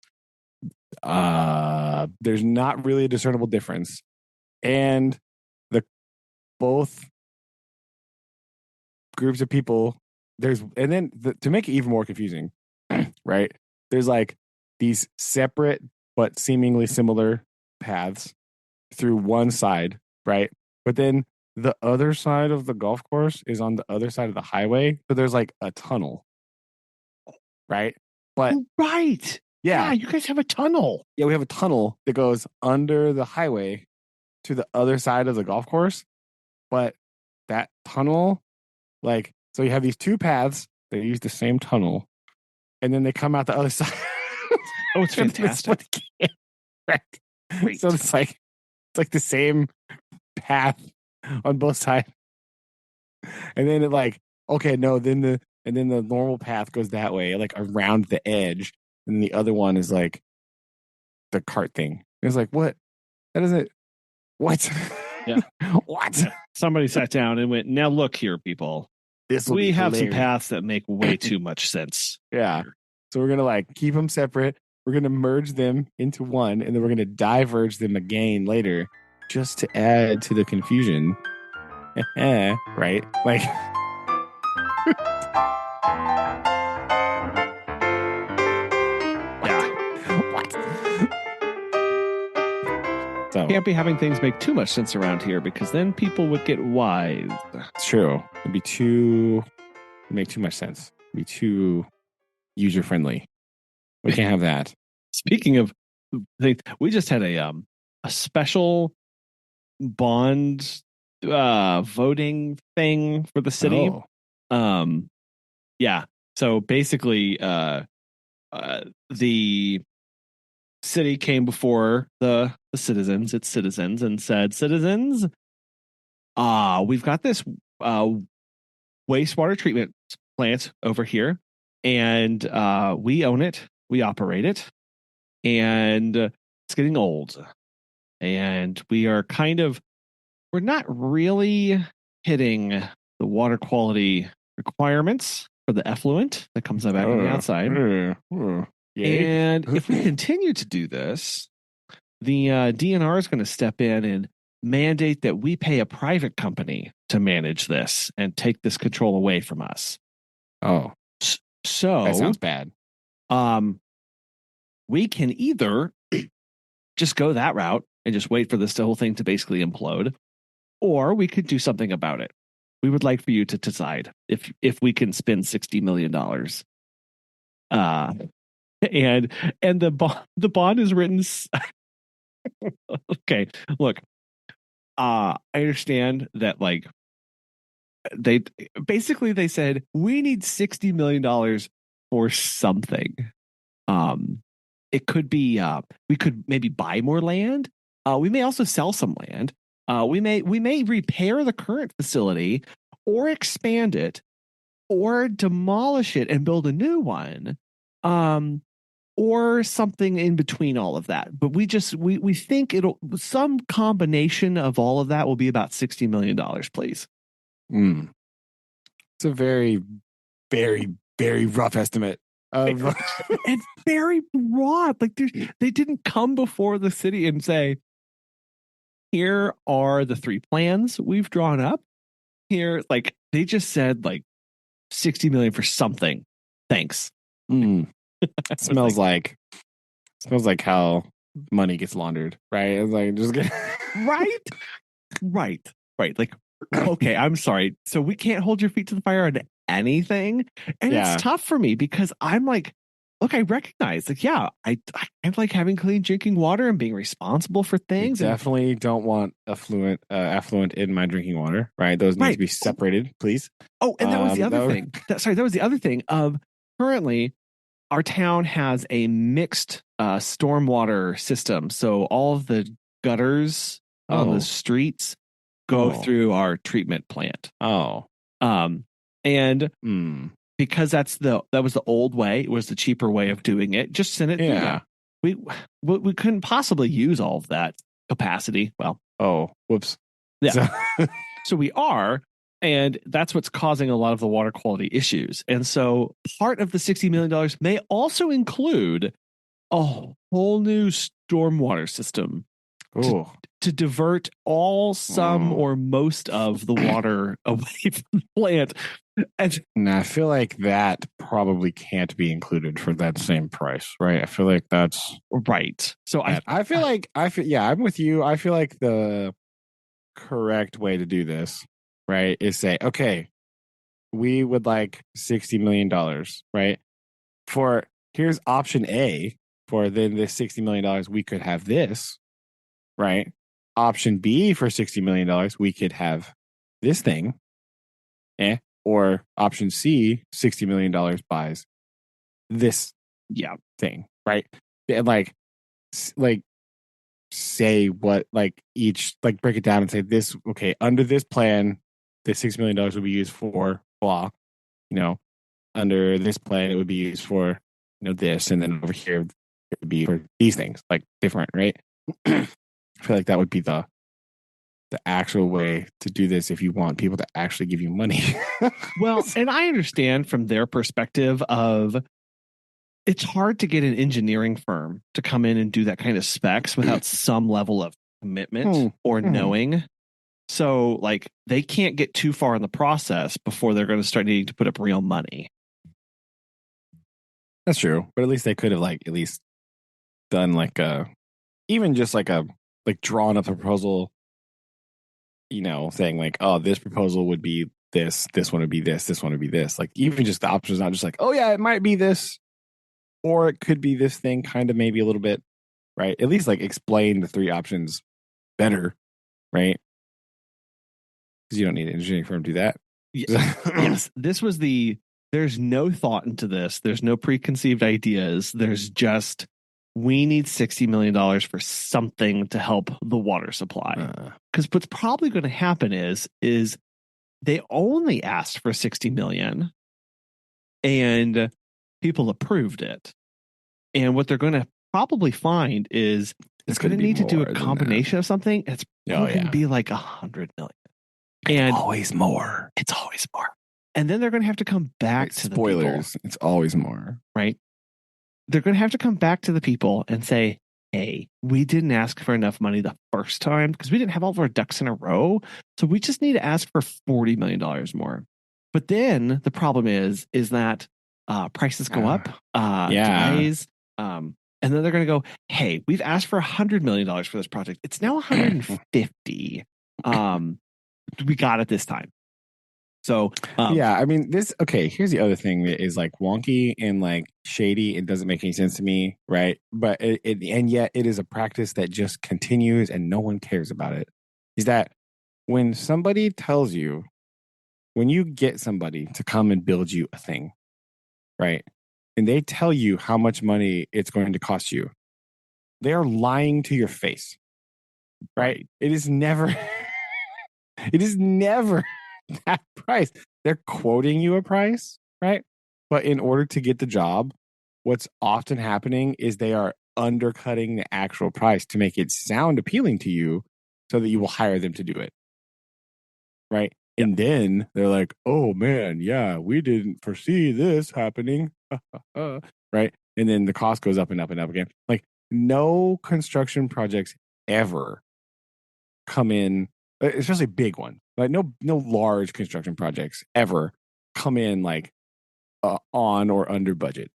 There's not really a discernible difference. And the both groups of people, to make it even more confusing, right? There's like these separate but seemingly similar paths through one side, right? But then the other side of the golf course is on the other side of the highway. So there's like a tunnel, right? But Right. yeah, Yeah, you guys have a tunnel. yeah, we have a tunnel that goes under the highway to the other side of the golf course. But that tunnel, like, so you have these two paths that use the same tunnel, and then they come out the other side. Oh, it's fantastic. Right. Great. So it's like the same path on both sides. And then it like, okay, no, then the normal path goes that way, like around the edge. And the other one is like the cart thing. It's like, what? That isn't what? Yeah. What? Yeah. Somebody sat down and went, now look here, people. We have some paths that make way too much sense. Yeah. So we're gonna like keep them separate. We're gonna merge them into one, and then we're gonna diverge them again later, just to add to the confusion. Right? Like Yeah. what? So Can't be having things make too much sense around here because then people would get wise. it's true. It'd make too much sense. It'd be too user friendly. We can't have that. Speaking of things, we just had a special bond voting thing for the city. Oh. Yeah. So basically the city came before its citizens and said, citizens, we've got this wastewater treatment plant over here, and we own it, we operate it, and it's getting old, and we're not really hitting the water quality requirements for the effluent that comes back from the outside. And if we continue to do this, the DNR is going to step in and mandate that we pay a private company to manage this and take this control away from us. Oh, so that sounds bad. We can either just go that route and just wait for this whole thing to basically implode, or we could do something about it. We would like for you to decide if we can spend $60 million. And the bond is written. Okay, look, I understand that, like, they said we need $60 million for something. It could be we could maybe buy more land. We may also sell some land. We may repair the current facility or expand it or demolish it and build a new one. Or something in between all of that. But we think some combination of all of that will be about $60 million, please. It's a very, very, very rough estimate. And very broad. Like, they didn't come before the city and say, here are the 3 plans we've drawn up. Here, like, they just said like 60 million for something. Thanks. It smells like how money gets laundered, right? It's like just right. Like, okay, I'm sorry. So we can't hold your feet to the fire on anything, and it's tough for me because I'm like, look, I recognize, like, yeah, I like having clean drinking water and being responsible for things. You definitely don't want affluent in my drinking water, right? Those need to be separated, please. Oh, and that was the other thing. That was the other thing of currently. Our town has a mixed stormwater system. So all of the gutters on the streets go Oh. through our treatment plant. Oh. And Mm. because that was the old way, it was the cheaper way of doing it. Just send it through Yeah. there. We couldn't possibly use all of that capacity. Well, Oh, whoops. yeah. So we are, and that's what's causing a lot of the water quality issues. And so part of the $60 million may also include a whole new stormwater system to divert all, some, or most of the water away from the plant. And I feel like that probably can't be included for that same price, right? I feel like that's right. So I feel yeah, I'm with you. I feel like the correct way to do this, right, is say, okay, we would like $60 million, right? For here's option A, for then this $60 million, we could have this, right? Option B, for $60 million, we could have this thing. Or option C, $60 million buys this thing, right? And like say what, like each, like break it down and say this, okay, under this plan, the $6 million would be used for blah, under this plan, it would be used for, this, and then over here, it would be for these things, like different, right? I feel like that would be the actual way to do this if you want people to actually give you money. Well, and I understand from their perspective of it's hard to get an engineering firm to come in and do that kind of specs without some level of commitment or knowing. So like they can't get too far in the process before they're going to start needing to put up real money. That's true. But at least they could have at least done even just drawn up a proposal, saying oh, this proposal would be this one would be this one would be this. Like even just the options, not just oh yeah, it might be this, or it could be this thing, kind of maybe a little bit, right? At least explain the three options better, right? Because you don't need an engineering firm to do that. Yes, this was there's no thought into this. There's no preconceived ideas. There's just, we need $60 million for something to help the water supply. Because what's probably going to happen is they only asked for 60 million and people approved it. And what they're going to probably find is it's going to need to do a combination of something. It's probably going to be like 100 million. And always more. It's always more. And then they're going to have to come back to spoilers. The people. It's always more. Right? They're going to have to come back to the people and say, hey, we didn't ask for enough money the first time because we didn't have all of our ducks in a row. So we just need to ask for $40 million more. But then the problem is that prices go up. Delays. And then they're going to go, hey, we've asked for $100 million for this project. It's now 150. We got it this time. So I mean, here's the other thing that is wonky and shady. It doesn't make any sense to me, right? But and yet it is a practice that just continues and no one cares about it. Is that when somebody tells you, when you get somebody to come and build you a thing, right? And they tell you how much money it's going to cost you, they are lying to your face, right? It is never that price. They're quoting you a price, right? But in order to get the job, what's often happening is they are undercutting the actual price to make it sound appealing to you so that you will hire them to do it. Right? Yep. And then they're like, oh man, yeah, we didn't foresee this happening. Right? And then the cost goes up and up and up again. No construction projects ever come in, especially big one. No large construction projects ever come in on or under budget.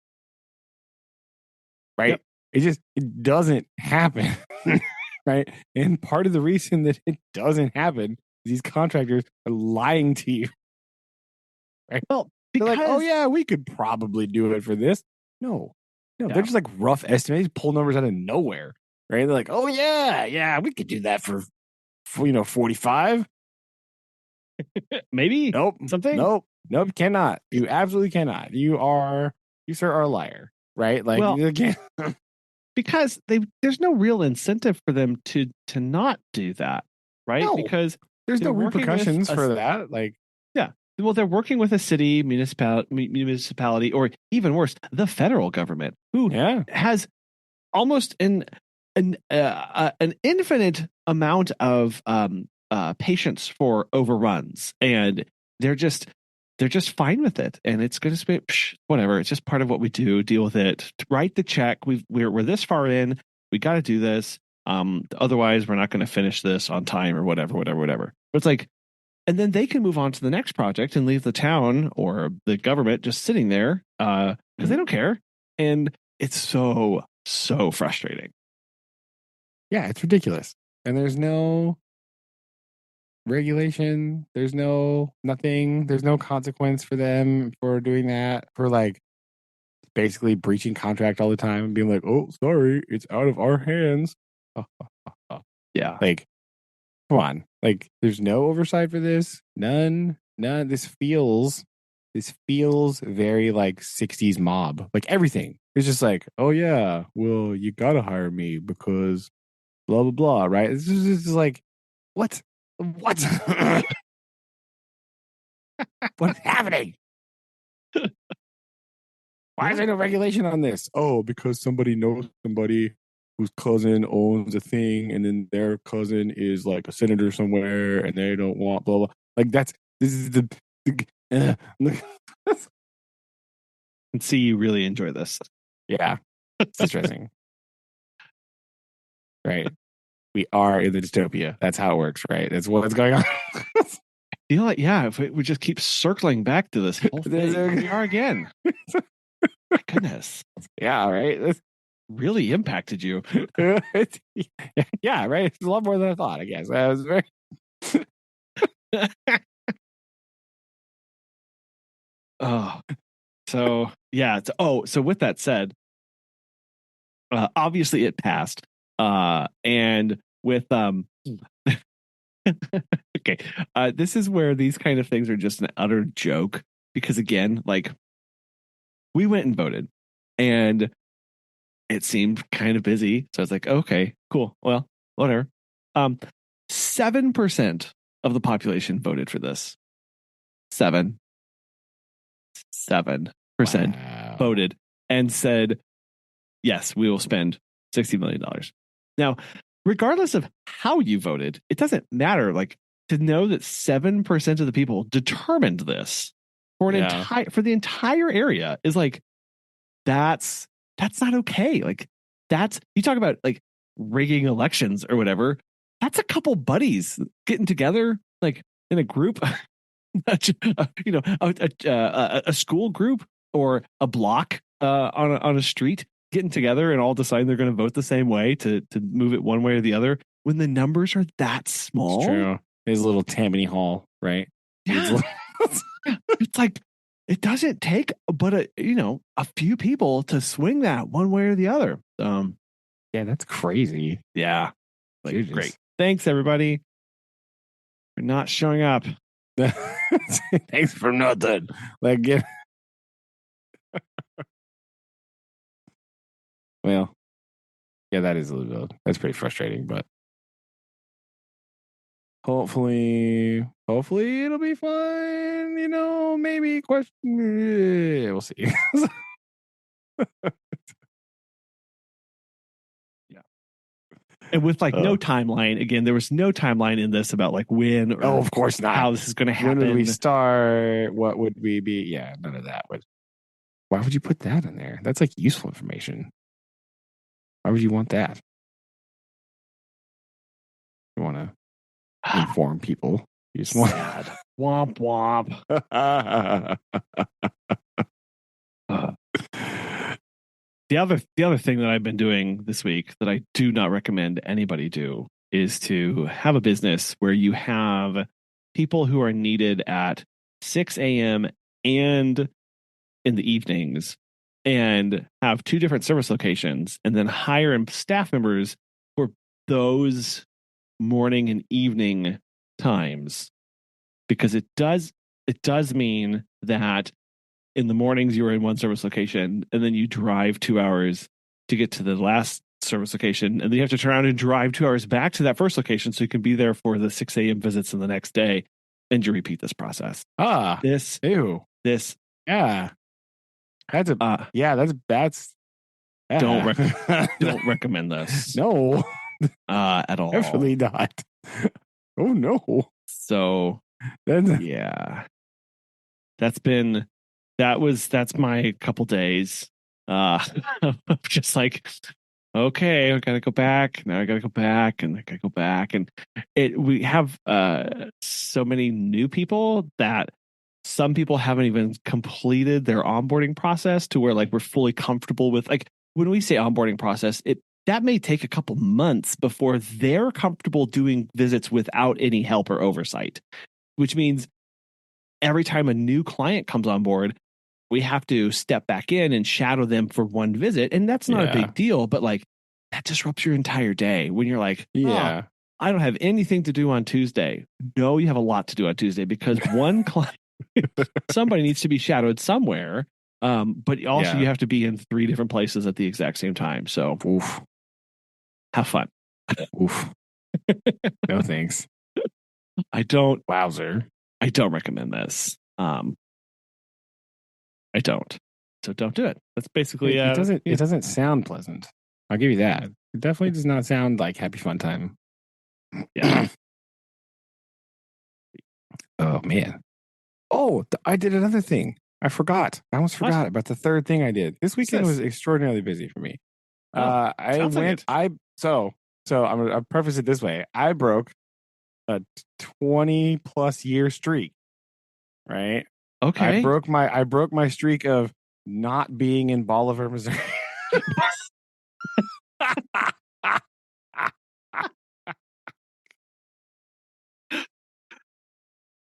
Right? Yep. It doesn't happen. Right? And part of the reason that it doesn't happen is these contractors are lying to you. Right? Well, because they're oh yeah, we could probably do it for this. No, they're just rough estimates, pull numbers out of nowhere. Right? They're oh yeah, we could do that for 45. Maybe. Nope. Something. Nope. Cannot. You absolutely cannot. You sir are a liar, right? You can't. Because there's no real incentive for them to not do that, right? No. Because There's they're no working with repercussions a for that. Like, yeah. Well, they're working with a city municipality, or even worse, the federal government, who yeah. has almost an infinite amount of patience for overruns, and they're just they're just fine with it, and it's going to be whatever. It's just part of what we do. Deal with it. Write the check. We're this far in. We got to do this. Otherwise, we're not going to finish this on time or whatever. But it's like, and then they can move on to the next project and leave the town or the government just sitting there because they don't care. And it's so frustrating. Yeah, it's ridiculous. And there's no regulation. There's no nothing. There's no consequence for them for doing that. For like basically breaching contract all the time and being like, "Oh, sorry, it's out of our hands." Yeah. Like, come on. Like, there's no oversight for this. None. None. This feels very like 60s mob. Like everything. It's just like, oh yeah, well, you gotta hire me because blah blah blah, right? It's just like, what? What? What is happening? Why is there no regulation on this? Oh, because somebody knows somebody whose cousin owns a thing, and then their cousin is like a senator somewhere, and they don't want blah blah. Like this is look. And see, you really enjoy this. Yeah, it's distressing. Right. We are in the dystopia. That's how it works, right? That's what's going on. Feel like, yeah, if we just keep circling back to this whole thing, here we are again. My goodness. Yeah, right. That's really impacted you. Yeah, right. It's a lot more than I thought, I guess. I was very Oh, so yeah. So with that said, obviously it passed. And with okay, this is where these kind of things are just an utter joke because again, like we went and voted, and it seemed kind of busy, so I was like, okay, cool, well, whatever. 7% of the population voted for this. 7% wow. voted and said, yes, we will spend $60 million. Now, regardless of how you voted, it doesn't matter. Like, to know that 7% of the people determined this for the entire area is like, that's not okay. Like, that's, you talk about like rigging elections or whatever. That's a couple buddies getting together like in a group, a school group or a block on a street getting together and all deciding they're going to vote the same way to move it one way or the other when the numbers are that small. It's true. His little Tammany Hall, right? Yeah. It's like it doesn't take but a few people to swing that one way or the other. Yeah, that's crazy. Yeah. Like, great. Thanks everybody for not showing up. Thanks for nothing. Like, get. Well, yeah, that is a little. That's pretty frustrating, but hopefully it'll be fine. Maybe question. We'll see. Yeah. And with like no timeline, again, there was no timeline in this about like when or of course not. how this is going to happen. When would we start? What would we be? Yeah, none of that. Why would you put that in there? That's like useful information. Why would you want that? You want to inform people. You just want womp womp. The other thing that I've been doing this week that I do not recommend anybody do is to have a business where you have people who are needed at 6 a.m. and in the evenings and have two different service locations and then hire staff members for those morning and evening times, because it does mean that in the mornings you're in one service location and then you drive 2 hours to get to the last service location, and then you have to turn around and drive 2 hours back to that first location so you can be there for the 6 a.m. visits in the next day, and you repeat this process. This ew. This Yeah. That's don't recommend this. No. At all. Definitely not. Oh no. So yeah. That's my couple days. Just like, okay, I gotta go back. Now I gotta go back, and I gotta go back. And we have so many new people that some people haven't even completed their onboarding process to where like we're fully comfortable with, like, when we say onboarding process, that may take a couple months before they're comfortable doing visits without any help or oversight, which means every time a new client comes on board, we have to step back in and shadow them for one visit. And that's not a big deal, but like that disrupts your entire day when you're like, yeah, I don't have anything to do on Tuesday. No, you have a lot to do on Tuesday because one client, somebody needs to be shadowed somewhere. But also you have to be in 3 different places at the exact same time. So have fun. Oof. No thanks. Wowzer. I don't recommend this. I don't. So don't do it. That's basically it doesn't sound pleasant. I'll give you that. It definitely does not sound like happy fun time. Yeah. Oh man. Oh, I did another thing. I forgot. I almost forgot about the third thing I did. This weekend was extraordinarily busy for me. I'm gonna preface it this way. I broke a 20 plus year streak. Right? Okay. I broke my streak of not being in Bolivar, Missouri.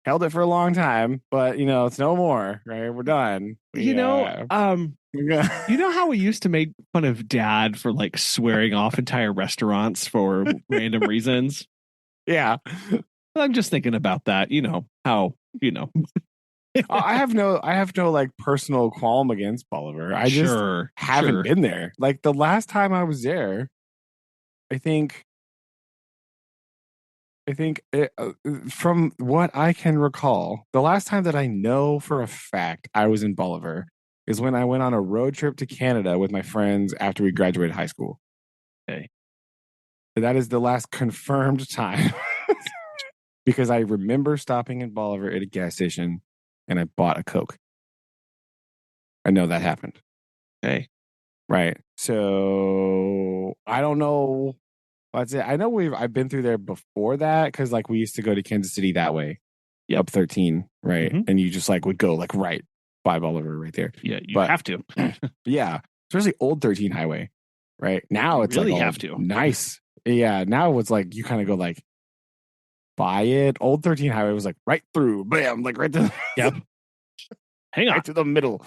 Held it for a long time, but it's no more, right? We're done. You know how we used to make fun of Dad for like swearing off entire restaurants for random reasons? Yeah. I'm just thinking about that, how. I have no like personal qualm against Bolivar. I just haven't been there. Like the last time I was there, I think from what I can recall, the last time that I know for a fact I was in Bolivar is when I went on a road trip to Canada with my friends after we graduated high school. Okay. That is the last confirmed time because I remember stopping in Bolivar at a gas station and I bought a Coke. I know that happened. Okay. Right. So I don't know. That's it. I know I've been through there before that because like we used to go to Kansas City that way, up 13, right? Mm-hmm. And you just like would go like right by Bolivar right there. Yeah, you have to. Yeah, especially old 13 highway, right? Now you it's really like have to. Nice. Yeah, now it's like you kind of go like by it. Old 13 highway was like right through, bam, like right to yep. Hang on right to the middle.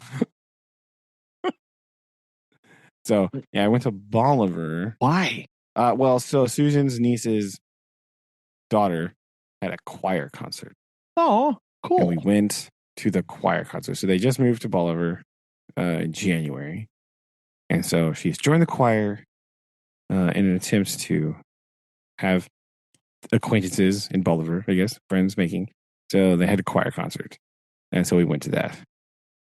So yeah, I went to Bolivar. Why? Well, so Susan's niece's daughter had a choir concert. Oh, cool. And we went to the choir concert. So they just moved to Bolivar in January. And so she's joined the choir in an attempt to have acquaintances in Bolivar, I guess, friends making. So they had a choir concert. And so we went to that.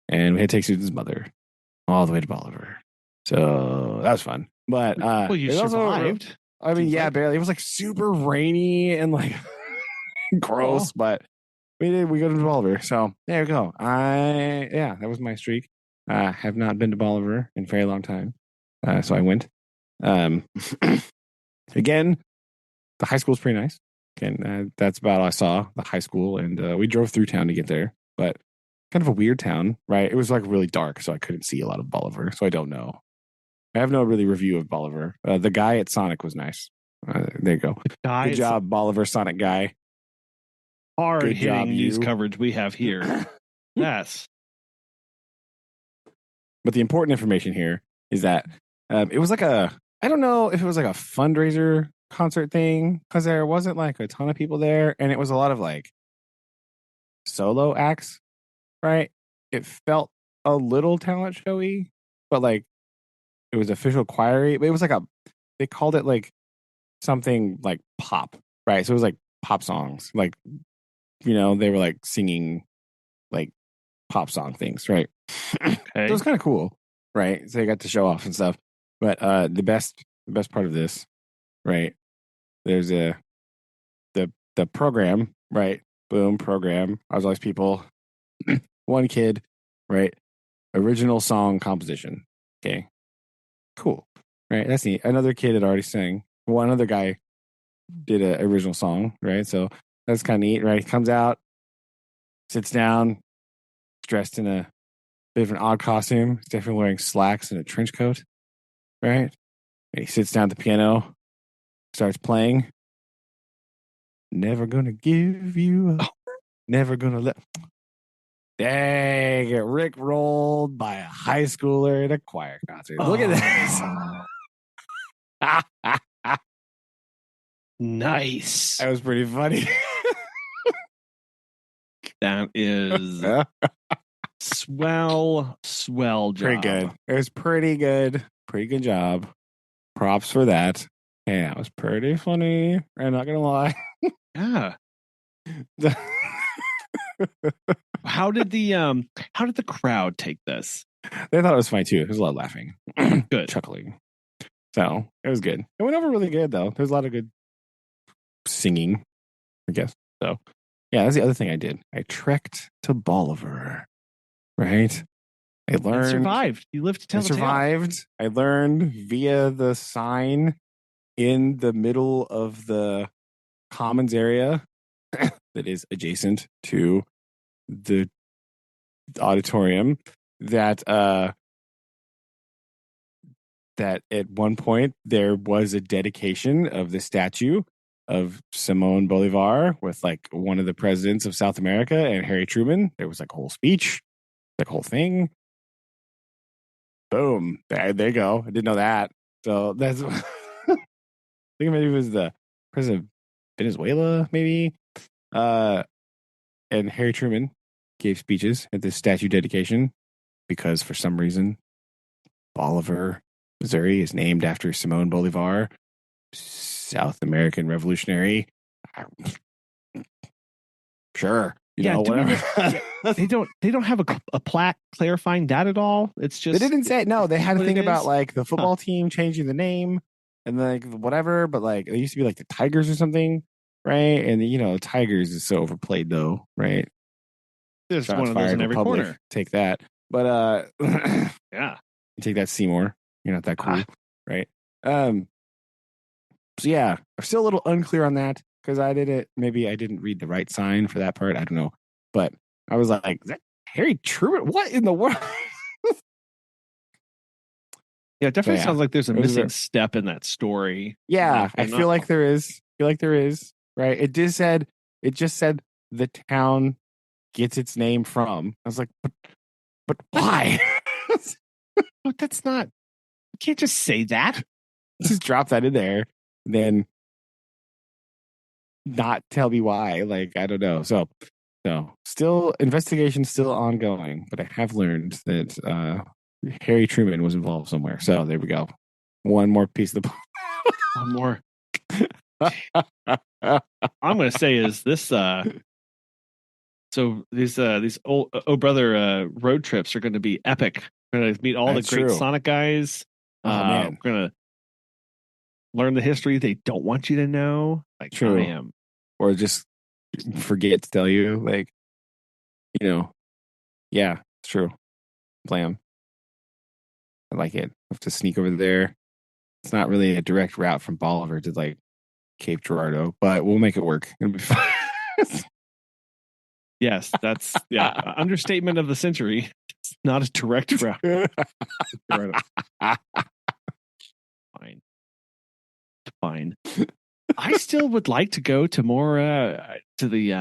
And we had to take Susan's mother all the way to Bolivar. So that was fun. But well, you survived. Also, barely. It was like super rainy and like gross, but we go to Bolivar. So there we go. That was my streak. I have not been to Bolivar in a very long time. So I went. Again, the high school is pretty nice. Again, that's about all I saw, the high school. And we drove through town to get there. But kind of a weird town, right? It was like really dark, so I couldn't see a lot of Bolivar. So I don't know. I have no really review of Bolivar. The guy at Sonic was nice. There you go. Good job, Bolivar Sonic guy. Hard-hitting news coverage we have here. Yes. But the important information here is that it was like I don't know if it was like a fundraiser concert thing because there wasn't like a ton of people there. And it was a lot of like solo acts, right? It felt a little talent showy, but like it was official choir-y. But it was like they called it like something like pop, right? So it was like pop songs, like they were like singing like pop song things, right? So it Okay. was kind of cool, right? So they got to show off and stuff. But the best part of this, right? There's the program, right? Boom, program. I was always people. One kid, right? Original song composition. Okay, cool, right? That's neat. Another kid had already sang. One other guy did an original song, right? So that's kind of neat, right? He comes out, sits down, dressed in a bit of an odd costume. He's definitely wearing slacks and a trench coat, right? And he sits down at the piano, starts playing. Never gonna give you up. Never gonna let. Dang, get Rick rolled by a high schooler at a choir concert. Look at this. Oh, That nice. was pretty funny. That is swell Pretty job. good. It was pretty good. Pretty good job. Props for that. Yeah, it was pretty funny. I'm not gonna lie. Yeah. They How did the crowd take this? thought it was funny too. There was a lot of laughing, Good. chuckling. So it was good. It went over really good though. There's a lot of good singing, I guess. So yeah, that's the other thing I did. I trekked to Bolivar. Right. I And learned. survived. You lived to I tell the tale. survived. I learned via the sign in the middle of the commons area that is adjacent to the auditorium that at one point there was a dedication of the statue of Simon Bolivar with like one of the presidents of South America and Harry Truman. There was like a whole speech, like a whole thing. Boom. There you go. I didn't know that. So that's I think maybe it was the president of Venezuela, maybe. Uh and Harry Truman gave speeches at this statue dedication because for some reason Bolivar, Missouri is named after Simon Bolivar, South American revolutionary. Sure, Yeah, whatever. they don't have a plaque clarifying that at all. It's They just didn't say no. They had a what it thing about is. like the Huh. football team changing the name and like whatever, but like it used to be like the Tigers or something, right? And Tigers is so overplayed though, right? There's one Shots of those fired, in every Republic. corner. Take that. But Yeah. take that, Seymour. You're not that cool, Ah, right? Um. So yeah, I'm still a little unclear on that because I did it. Maybe I didn't read the right sign for that part. I don't know, but I was like, is that Harry Truman? What in the world? yeah, it So definitely yeah, sounds like there's a it was missing step in that story. yeah. Like I they're feel not. like there is. I feel like there is. Right. It just said the town gets its name from. I was like, but why? But that's not. You can't just say that. Just drop that in there, then not tell me why. Like I don't know. So still investigation still ongoing, but I have learned that Harry Truman was involved somewhere. So there we go. One more piece of the One more. I'm going to say is this. So these old oh brother road trips are going to be epic. We're going to meet all the That's great true. Sonic guys. Oh man, We're going to learn the history they don't want you to know. Like I true. am. Or just forget to tell you. Like yeah, it's true. Blam. I like it. Have to sneak over there. It's not really a direct route from Bolivar to like Cape Girardeau, but we'll make it work. It'll be fine. Yes, that's understatement of the century. It's not a direct route. Fine. Fine. I still would like to go to more to the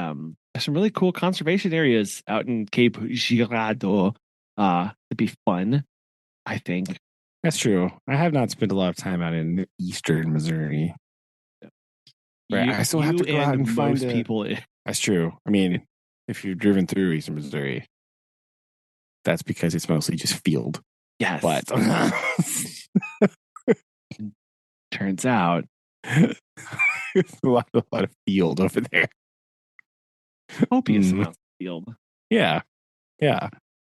some really cool conservation areas out in Cape Girardeau. It'd be fun, I think. That's true. I have not spent a lot of time out in eastern Missouri. Right. I still have You to go out and and find most a. people. That's true. I mean, if you've driven through eastern Missouri, that's because it's mostly just field. Yes. But Turns out, There's a lot of field over there. copious amounts of field. Yeah. Yeah.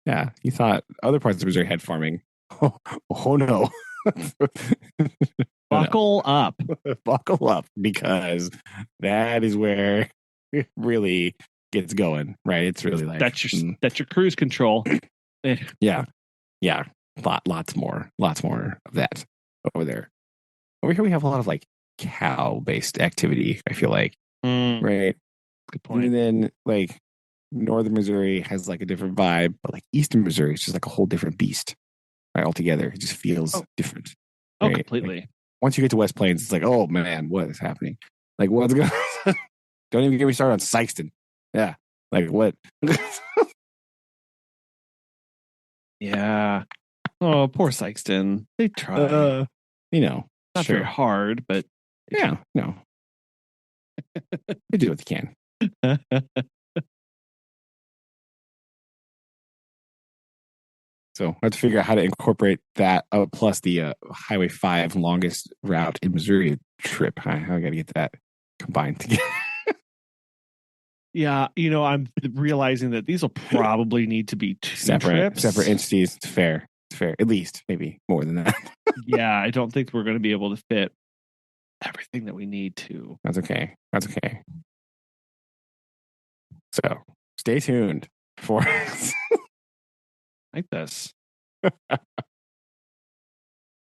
Yeah. You thought other parts of Missouri had farming. Oh no. Buckle up. Buckle up, because that is where it really gets going, right? It's really like that's your cruise control. Yeah. Lots more of that over there. Over here we have a lot of like cow based activity, I feel like. Right. Good point. And then like northern Missouri has like a different vibe, but like eastern Missouri is just like a whole different beast, right? Altogether. It just feels different. Right? Completely. Like, once you get to West Plains, it's like, oh man, what is happening? Like, what's going on? Don't even get me started on Sykeston. Yeah. Like, what? Yeah. Oh, poor Sykeston. They try. Not sure. very hard, but yeah, no. They do what they can. So I have to figure out how to incorporate that plus the Highway 5 longest route in Missouri trip. I got to get that combined together. Yeah, I'm realizing that these will probably need to be two separate trips. entities. It's fair. At least, maybe more than that. Yeah, I don't think we're going to be able to fit everything that we need to. That's okay. So stay tuned for like this.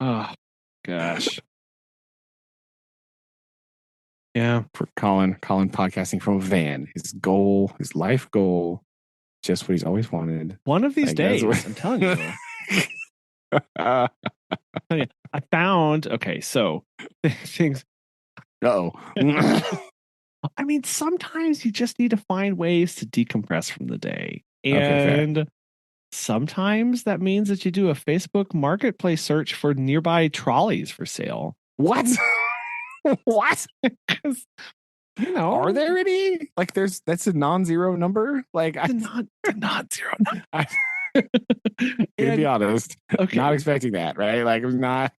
Oh, gosh. Yeah. For Colin podcasting from a van. His life goal, just what he's always wanted. One of these days, I'm telling you. I found, okay, so things. Uh-oh. I mean, sometimes you just need to find ways to decompress from the day. And sometimes that means that you do a Facebook marketplace search for nearby trolleys for sale. What? What? Because, are there any? Like, that's a non-zero number? Like, non-zero number. To be honest, okay. Not expecting that, right? Like, it was not.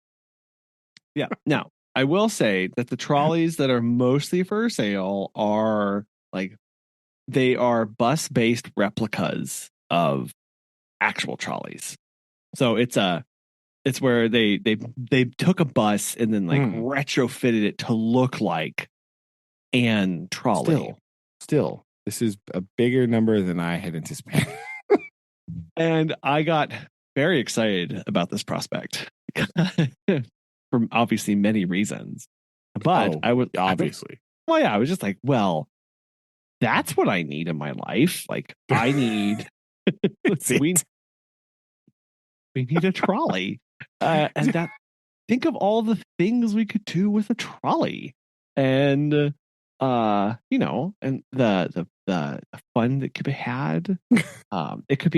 Yeah. Now, I will say that the trolleys that are mostly for sale are like, they are bus-based replicas of actual trolleys. So it's where they took a bus and then like retrofitted it to look like an trolley. Still, this is a bigger number than I had anticipated. And I got very excited about this prospect for obviously many reasons. But I was obviously. I was just like, well, that's what I need in my life. Like, I need we need a trolley. And that, think of all the things we could do with a trolley. And and the fun that could be had. It could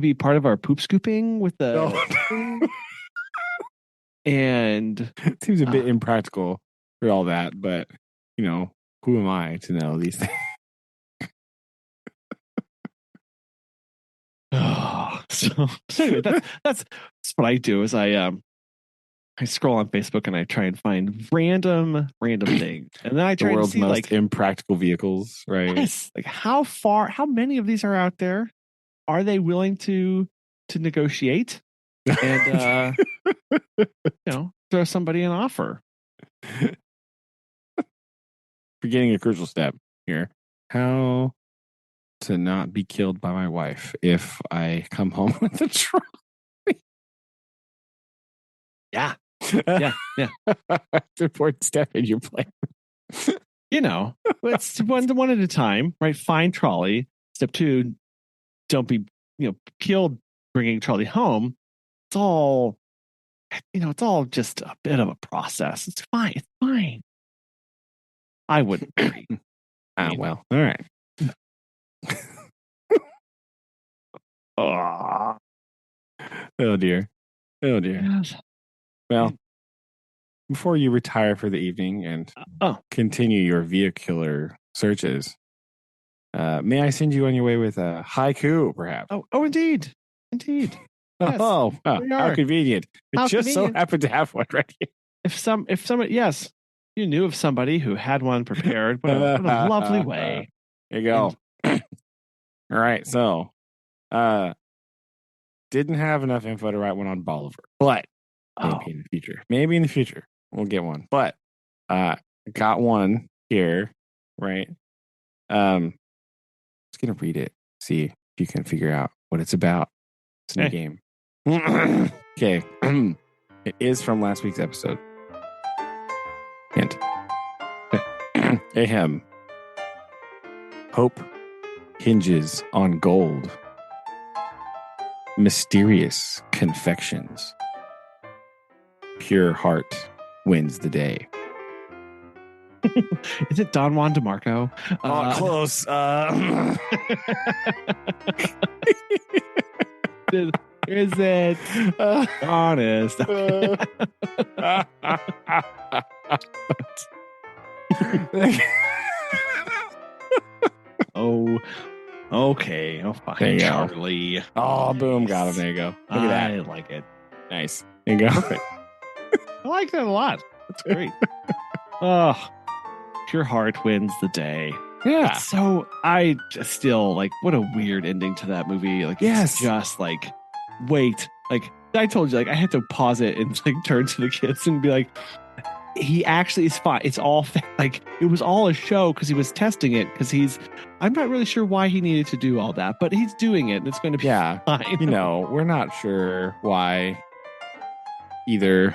be part of our poop scooping with the and it seems a bit impractical for all that, but who am I to know these things? So anyway, that's what I do is I scroll on Facebook and I try and find random things, and then I try to see most like impractical vehicles, right? Yes, like how many of these are out there? Are they willing to negotiate and throw somebody an offer? Forgetting a crucial step here: how to not be killed by my wife if I come home with a trolley. Yeah. It's an important step in your plan. It's one at a time, right? Find trolley. Step 2, don't be killed bringing trolley home. It's all just a bit of a process. It's fine. I wouldn't worry. Well, all right. Oh dear. Yes. Well, before you retire for the evening and continue your vehicular searches, may I send you on your way with a haiku, perhaps? Oh, indeed. Yes, how convenient. I just so happen to have one right here. if somebody, yes, you knew of somebody who had one prepared, what a lovely way. There you go. All right, so didn't have enough info to write one on Bolivar, but maybe in the future. Maybe in the future we'll get one. But got one here, right? Just gonna read it, see if you can figure out what it's about. It's a new game. Okay. It is from last week's episode. Hint. Ahem. Hope hinges on gold. Mysterious confections. Pure heart wins the day. Is it Don Juan DeMarco? Close. Is it honest? Oh, okay. Oh, fine, Charlie. Oh, boom, got him. There you go. Look at that. I like it. Nice. There you go. Perfect. I like that a lot. That's great. Oh, pure heart wins the day. Yeah. So I just still like, what a weird ending to that movie. Like, yes, just like, wait, like I told you, like I had to pause it and like turn to the kids and be like, he actually is fine. It's all like it was all a show because he was testing it because I'm not really sure why he needed to do all that, but he's doing it and it's going to be fine. You know, we're not sure why either.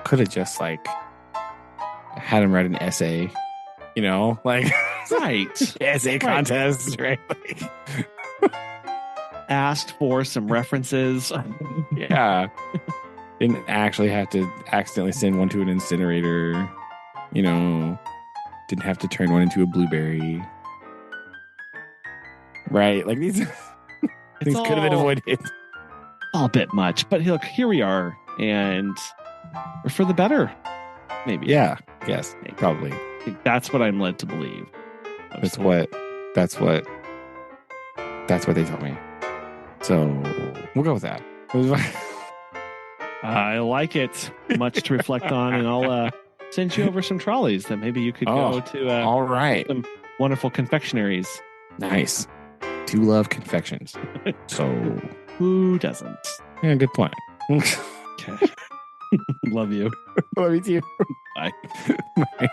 Could have just like had him write an essay, you know, like right essay contest, right? Asked for some references. Yeah. Didn't actually have to accidentally send one to an incinerator, you know, didn't have to turn one into a blueberry. Right. Like these things could have been avoided. All a bit much, but look, here we are, and we're for the better. Maybe. Yeah. Yes. Maybe. Probably. I think that's what I'm led to believe. That's what they told me. So we'll go with that. I like it. Much to reflect on, and I'll send you over some trolleys that maybe you could go to. All right. Some wonderful confectionaries. Nice. Do love confections. So who doesn't? Yeah, good point. Okay. Love you. Love you too. Bye. Bye.